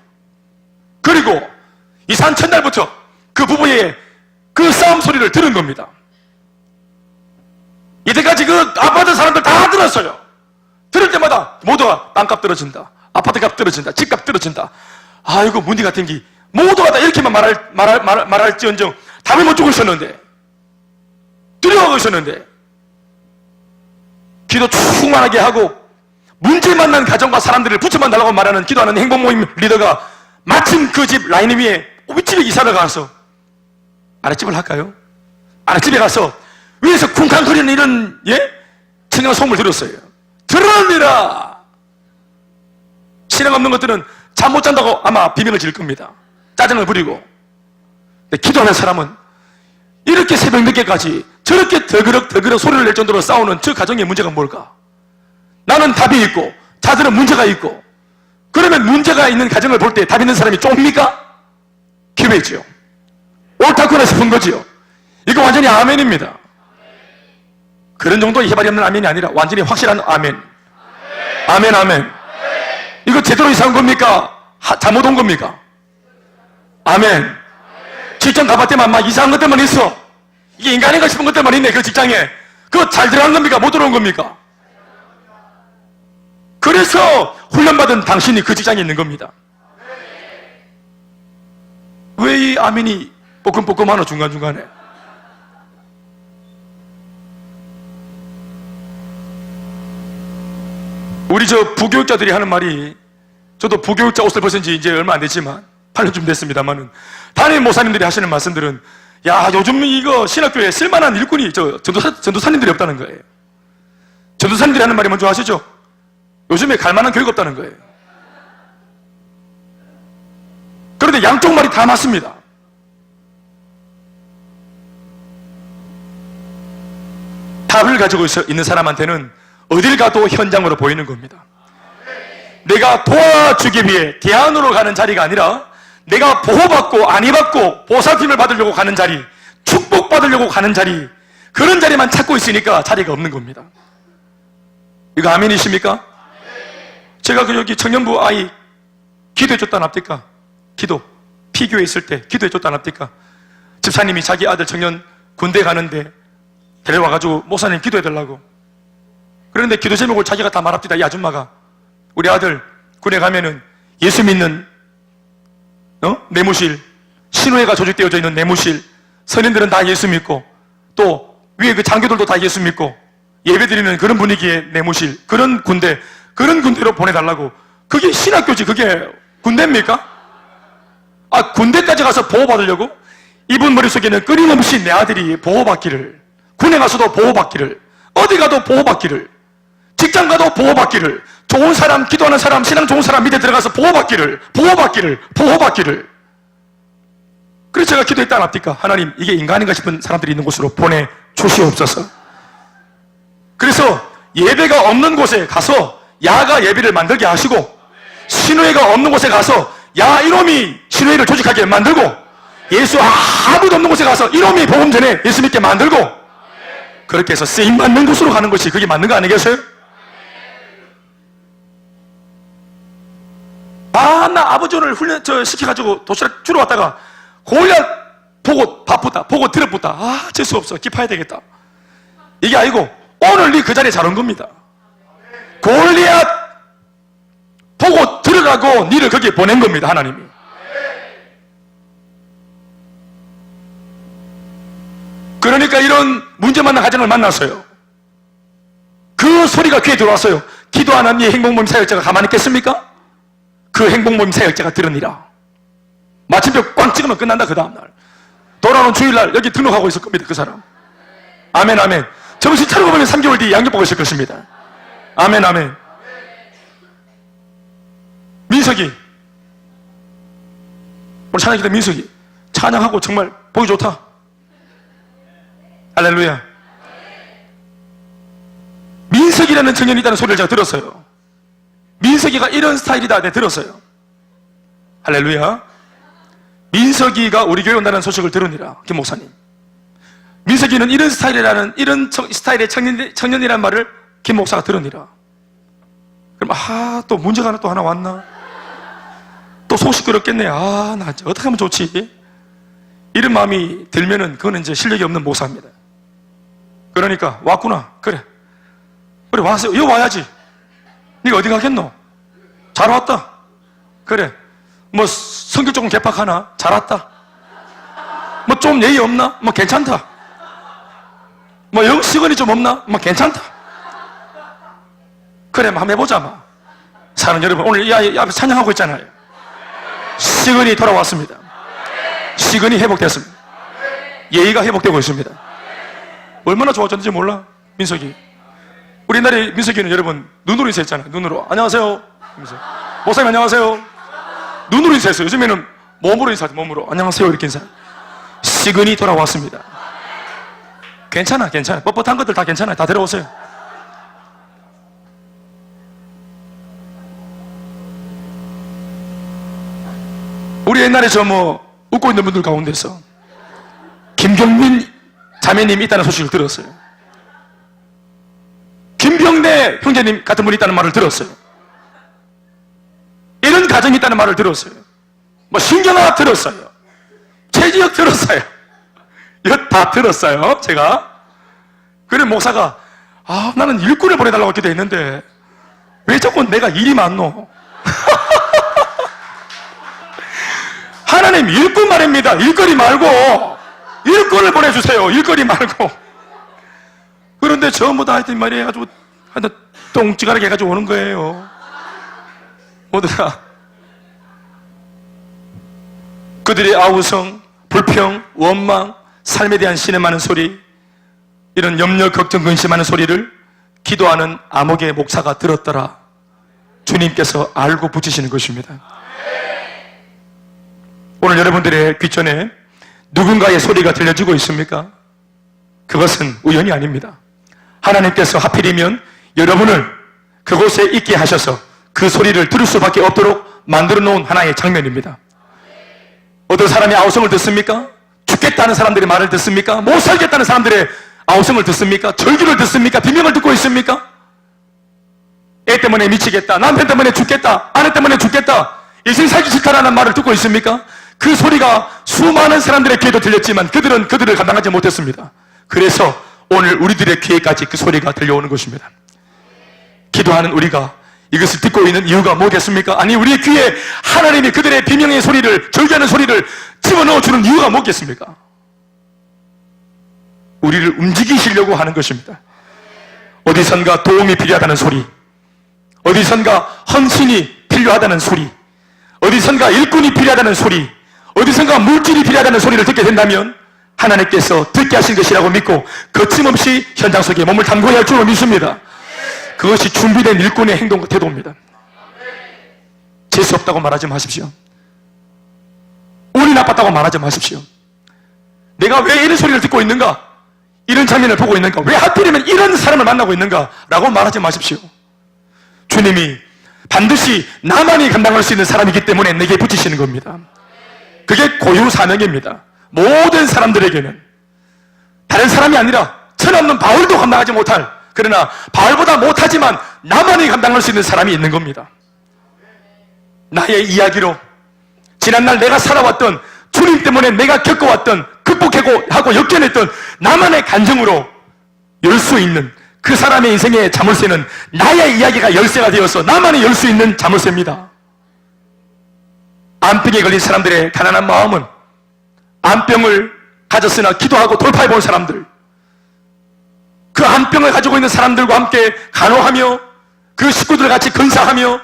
그리고 이사한 첫날부터 그 부부의 그 싸움 소리를 들은 겁니다. 이때까지 그 아파트 사람들 다 들었어요. 들을 때마다 모두가 땅값 떨어진다, 아파트값 떨어진다, 집값 떨어진다, 아이고 문제 같은 기, 모두가 다 이렇게만 말할지언정 답을 못 주고 있었는데, 두려워하고 있었는데, 기도 충만하게 하고 문제 만난 가정과 사람들을 붙여만 달라고 말하는 기도하는 행복모임 리더가 마침 그 집 라인 위에 윗집에 이사를 가서, 아랫집을 할까요? 아랫집에 가서 위에서 쿵쾅거리는 이런 청량 소음을 들었어요. 들으느라 신앙 없는 것들은 잠 못 잔다고 아마 비명을 지를 겁니다. 짜증을 부리고. 근데 기도하는 사람은 이렇게 새벽 늦게까지 저렇게 더그럭 소리를 낼 정도로 싸우는 저 가정의 문제가 뭘까? 나는 답이 있고 자들은 문제가 있고, 그러면 문제가 있는 가정을 볼 때 답 있는 사람이 좁습니까? 기회죠. 옳다거나 싶은 거지요. 이거 완전히 아멘입니다. 그런 정도의 해발이 없는 아멘이 아니라 완전히 확실한 아멘. 아멘, 아멘. 이거 제대로 이상한 겁니까? 잘못 온 겁니까? 아멘. 직장 가봤더만 막 이상한 것들만 있어. 이게 인간인가 싶은 것들만 있네, 그 직장에. 그거 잘 들어간 겁니까? 못 들어온 겁니까? 그래서 훈련받은 당신이 그 직장에 있는 겁니다. 왜 이 아멘이 뽀끔뽀끔하나 중간중간에? 우리 저 부교육자들이 하는 말이, 저도 부교육자 옷을 벗은 지 이제 얼마 안 됐지만 8년쯤 됐습니다만은, 담임 목사님들이 하시는 말씀들은, 야 요즘 이거 신학교에 쓸만한 일꾼이 전도사님들이 없다는 거예요. 전도사님들이 하는 말이 뭔지 아시죠? 요즘에 갈만한 교육 없다는 거예요. 그런데 양쪽 말이 다 맞습니다. 답을 가지고 있는 사람한테는 어딜 가도 현장으로 보이는 겁니다. 내가 도와주기 위해 대안으로 가는 자리가 아니라, 내가 보호받고 안위받고 보살핌을 받으려고 가는 자리, 축복받으려고 가는 자리, 그런 자리만 찾고 있으니까 자리가 없는 겁니다. 이거 아멘이십니까? 제가 그 여기 청년부 아이 기도해줬다 납니까? 기도, 피교에 있을 때 기도해줬다 납니까? 집사님이 자기 아들 청년 군대 가는데 데려와가지고 목사님 기도해달라고. 그런데 기도 제목을 자기가 다 말합니다. 이 아줌마가, 우리 아들 군에 가면은 예수 믿는 내무실, 신우회가 조직되어져 있는 내무실, 선인들은 다 예수 믿고, 또 위에 그 장교들도 다 예수 믿고 예배드리는 그런 분위기의 내무실, 그런 군대, 그런 군대로 보내달라고. 그게 신학교지, 그게 군대입니까? 아, 군대까지 가서 보호받으려고? 이분 머릿속에는 끊임없이 내 아들이 보호받기를, 군에 가서도 보호받기를, 어디 가도 보호받기를, 직장 가도 보호받기를, 좋은 사람, 기도하는 사람, 신앙 좋은 사람 밑에 들어가서 보호받기를. 그래서 제가 기도했다 납니까? 하나님, 이게 인간인가 싶은 사람들이 있는 곳으로 보내주시옵소서. 그래서 예배가 없는 곳에 가서 야가 예배를 만들게 하시고, 신우회가 없는 곳에 가서 야 이놈이 신우회를 조직하게 만들고, 예수 아무도 없는 곳에 가서 이놈이 복음 전에 예수 믿게 만들고, 그렇게 해서 쓰임받는 곳으로 가는 것이 그게 맞는 거 아니겠어요? 나 아버지 오늘 시켜가지고 도시락 주러 왔다가 골리앗 보고 바쁘다, 보고 들어붙다, 재수 없어, 기파야 되겠다, 이게 아니고 오늘 네 그 자리에 잘 온 겁니다. 골리앗 보고 들어가고 니를 거기에 보낸 겁니다, 하나님이. 그러니까 이런 문제 만난 가정을 만났어요. 그 소리가 귀에 들어왔어요. 기도하는 이 행복모임 사역자가 가만히 있겠습니까? 그 행복모임 사역자가 들으니라. 마침표 꽝 찍으면 끝난다. 그 다음날 돌아오는 주일날 여기 등록하고 있을 겁니다. 그 사람. 아멘 아멘. 정신 차리고 보면 3개월 뒤에 양육 보고 있을 것입니다. 아멘 아멘. 민석이, 우리 찬양기대 민석이 찬양하고 정말 보기 좋다. 할렐루야. 민석이라는 청년이 있다는 소리를 제가 들었어요. 민석이가 이런 스타일이다. 네, 들었어요. 할렐루야. 민석이가 우리 교회 온다는 소식을 들으니라. 김 목사님. 민석이는 이런 스타일의 청년이라는 말을 김 목사가 들으니라. 그럼 또 문제가 하나 왔나? 또 속 시끄럽겠네. 나 어떻게 하면 좋지? 이런 마음이 들면은 그거는 이제 실력이 없는 목사입니다. 그러니까 왔구나. 그래 왔어요. 여기 와야지. 네가 어디 가겠노? 잘 왔다. 그래 뭐 성격 조금 개팍하나? 잘 왔다. 뭐 좀 예의 없나? 뭐 괜찮다. 뭐 영식언이 좀 없나? 뭐 괜찮다. 그래 한번 해보자. 사는 여러분, 오늘 이 아이 앞에 찬양하고 있잖아요. 시근이 돌아왔습니다. 시근이 회복됐습니다. 예의가 회복되고 있습니다. 얼마나 좋아졌는지 몰라. 민석이, 우리 옛날에 민석이는 여러분 눈으로 인사했잖아요. 눈으로 안녕하세요. 목사님 안녕하세요. 눈으로 인사했어요. 요즘에는 몸으로 인사하죠. 몸으로 안녕하세요 이렇게 인사. 시근이 돌아왔습니다. 괜찮아. 뻣뻣한 것들 다 괜찮아요. 다 데려오세요. 우리 옛날에 웃고 있는 분들 가운데서 김경민 자매님이 있다는 소식을 들었어요. 김병래 형제님 같은 분이 있다는 말을 들었어요. 이런 가정이 있다는 말을 들었어요. 신경아 들었어요. 최지혁 들었어요. 이거 다 들었어요. 제가. 그래 목사가 나는 일꾼을 보내달라고 기도했는데 왜 자꾸 내가 일이 많노? 하나님 일꾼 말입니다. 일거리 말고 일꾼을 보내주세요. 일거리 말고. 그런데 전부 다 하여튼 말이에요. 아주 똥찌가르게 해가지고 오는 거예요. 모두가 그들의 아우성, 불평, 원망, 삶에 대한 신음하는 소리, 이런 염려, 걱정, 근심하는 소리를 기도하는 암흑의 목사가 들었더라. 주님께서 알고 붙이시는 것입니다. 오늘 여러분들의 귀전에 누군가의 소리가 들려지고 있습니까? 그것은 우연이 아닙니다. 하나님께서 하필이면 여러분을 그곳에 있게 하셔서 그 소리를 들을 수밖에 없도록 만들어 놓은 하나의 장면입니다. 어떤 사람이 아우성을 듣습니까? 죽겠다는 사람들의 말을 듣습니까? 못 살겠다는 사람들의 아우성을 듣습니까? 절규를 듣습니까? 비명을 듣고 있습니까? 애 때문에 미치겠다, 남편 때문에 죽겠다, 아내 때문에 죽겠다, 인생 살기 싫다라는 말을 듣고 있습니까? 그 소리가 수많은 사람들의 귀에도 들렸지만 그들은 그들을 감당하지 못했습니다. 그래서 오늘 우리들의 귀에까지 그 소리가 들려오는 것입니다. 기도하는 우리가 이것을 듣고 있는 이유가 뭐겠습니까? 아니, 우리의 귀에 하나님이 그들의 비명의 소리를, 절규하는 소리를 집어넣어주는 이유가 뭐겠습니까? 우리를 움직이시려고 하는 것입니다. 어디선가 도움이 필요하다는 소리, 어디선가 헌신이 필요하다는 소리, 어디선가 일꾼이 필요하다는 소리, 어디선가 물질이 필요하다는 소리를 듣게 된다면 하나님께서 듣게 하신 것이라고 믿고 거침없이 현장 속에 몸을 담궈야 할 줄로 믿습니다. 그것이 준비된 일꾼의 행동과 태도입니다. 재수 없다고 말하지 마십시오. 운이 나빴다고 말하지 마십시오. 내가 왜 이런 소리를 듣고 있는가? 이런 장면을 보고 있는가? 왜 하필이면 이런 사람을 만나고 있는가? 라고 말하지 마십시오. 주님이 반드시 나만이 감당할 수 있는 사람이기 때문에 내게 붙이시는 겁니다. 그게 고유 사명입니다. 모든 사람들에게는 다른 사람이 아니라 천없는 바울도 감당하지 못할, 그러나 바울보다 못하지만 나만이 감당할 수 있는 사람이 있는 겁니다. 나의 이야기로 지난날 내가 살아왔던, 주님 때문에 내가 겪어왔던, 극복하고 역견했던 나만의 간증으로 열 수 있는 그 사람의 인생의 자물쇠는 나의 이야기가 열쇠가 되어서 나만이 열 수 있는 자물쇠입니다. 암병에 걸린 사람들의 가난한 마음은 암병을 가졌으나 기도하고 돌파해 본 사람들, 그 암병을 가지고 있는 사람들과 함께 간호하며 그 식구들과 같이 근사하며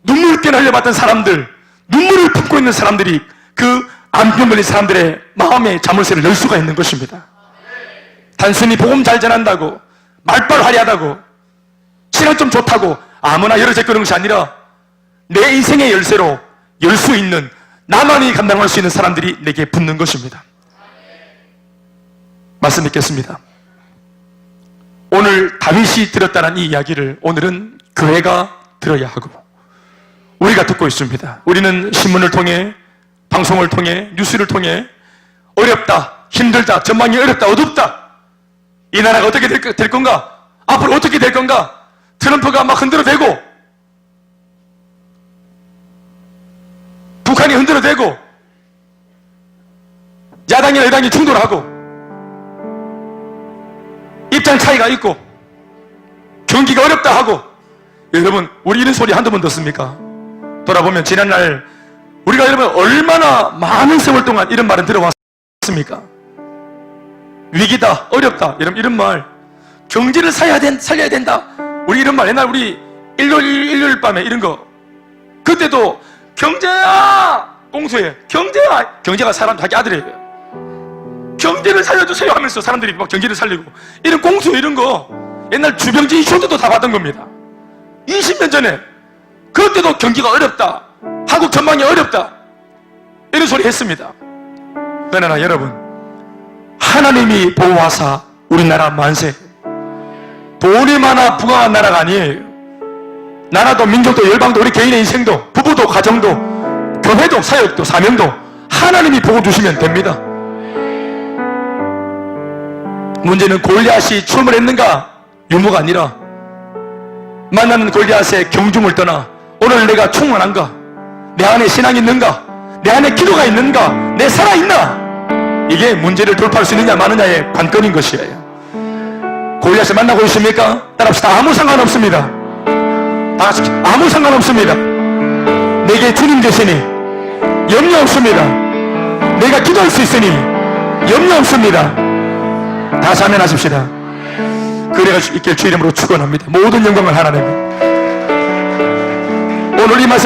눈물을 흘려봤던 사람들, 눈물을 품고 있는 사람들이 그 암병 걸린 사람들의 마음의 자물쇠를 열 수가 있는 것입니다. 단순히 복음 잘 전한다고, 말빨 화려하다고, 신앙 좀 좋다고 아무나 열어제 끄는 것이 아니라 내 인생의 열쇠로 열 수 있는, 나만이 감당할 수 있는 사람들이 내게 붙는 것입니다. 말씀 믿겠습니다. 오늘 다윗이 들었다는 이 이야기를 오늘은 교회가 들어야 하고 우리가 듣고 있습니다. 우리는 신문을 통해, 방송을 통해, 뉴스를 통해 어렵다, 힘들다, 전망이 어렵다, 어둡다, 이 나라가 어떻게 될 건가, 앞으로 어떻게 될 건가, 트럼프가 막 흔들어대고 북한이 흔들어대고 야당이나 여당이 충돌하고 입장 차이가 있고 경기가 어렵다 하고, 여러분 우리 이런 소리 한두 번 듣습니까? 돌아보면 지난날 우리가 여러분 얼마나 많은 세월 동안 이런 말은 들어왔습니까? 위기다, 어렵다, 이런 말, 경제를 살려야 된다, 우리 이런 말, 옛날 우리 일요일 밤에 이런 거, 그때도 경제야 공수해, 경제가 사람 자기 아들이에요. 경제를 살려주세요 하면서 사람들이 막 경제를 살리고, 이런 공수 이런 거 옛날 주병진 쇼트도 다 봤던 겁니다. 20년 전에. 그때도 경기가 어렵다, 한국 전망이 어렵다, 이런 소리 했습니다. 그러나 여러분, 하나님이 보호하사 우리나라 만세, 돈이 많아 부강한 나라가 아니에요. 나라도 민족도 열방도 우리 개인의 인생도 부부도 가정도 교회도 사역도 사명도 하나님이 보고 주시면 됩니다. 문제는 골리앗이 출몰했는가 유무가 아니라 만나는 골리앗의 경중을 떠나 오늘 내가 충만한가, 내 안에 신앙이 있는가, 내 안에 기도가 있는가, 내 살아있나, 이게 문제를 돌파할 수 있느냐 마느냐의 관건인 것이에요. 골리앗을 만나고 있습니까? 따라합시다. 아무 상관없습니다. 다 같이 아무 상관없습니다. 내게 주님 계시니 염려 없습니다. 내가 기도할 수 있으니 염려 없습니다. 다시 아멘하십시다. 그래가 있길 주 이름으로 축원합니다. 모든 영광을 하나님. 오늘 이 말씀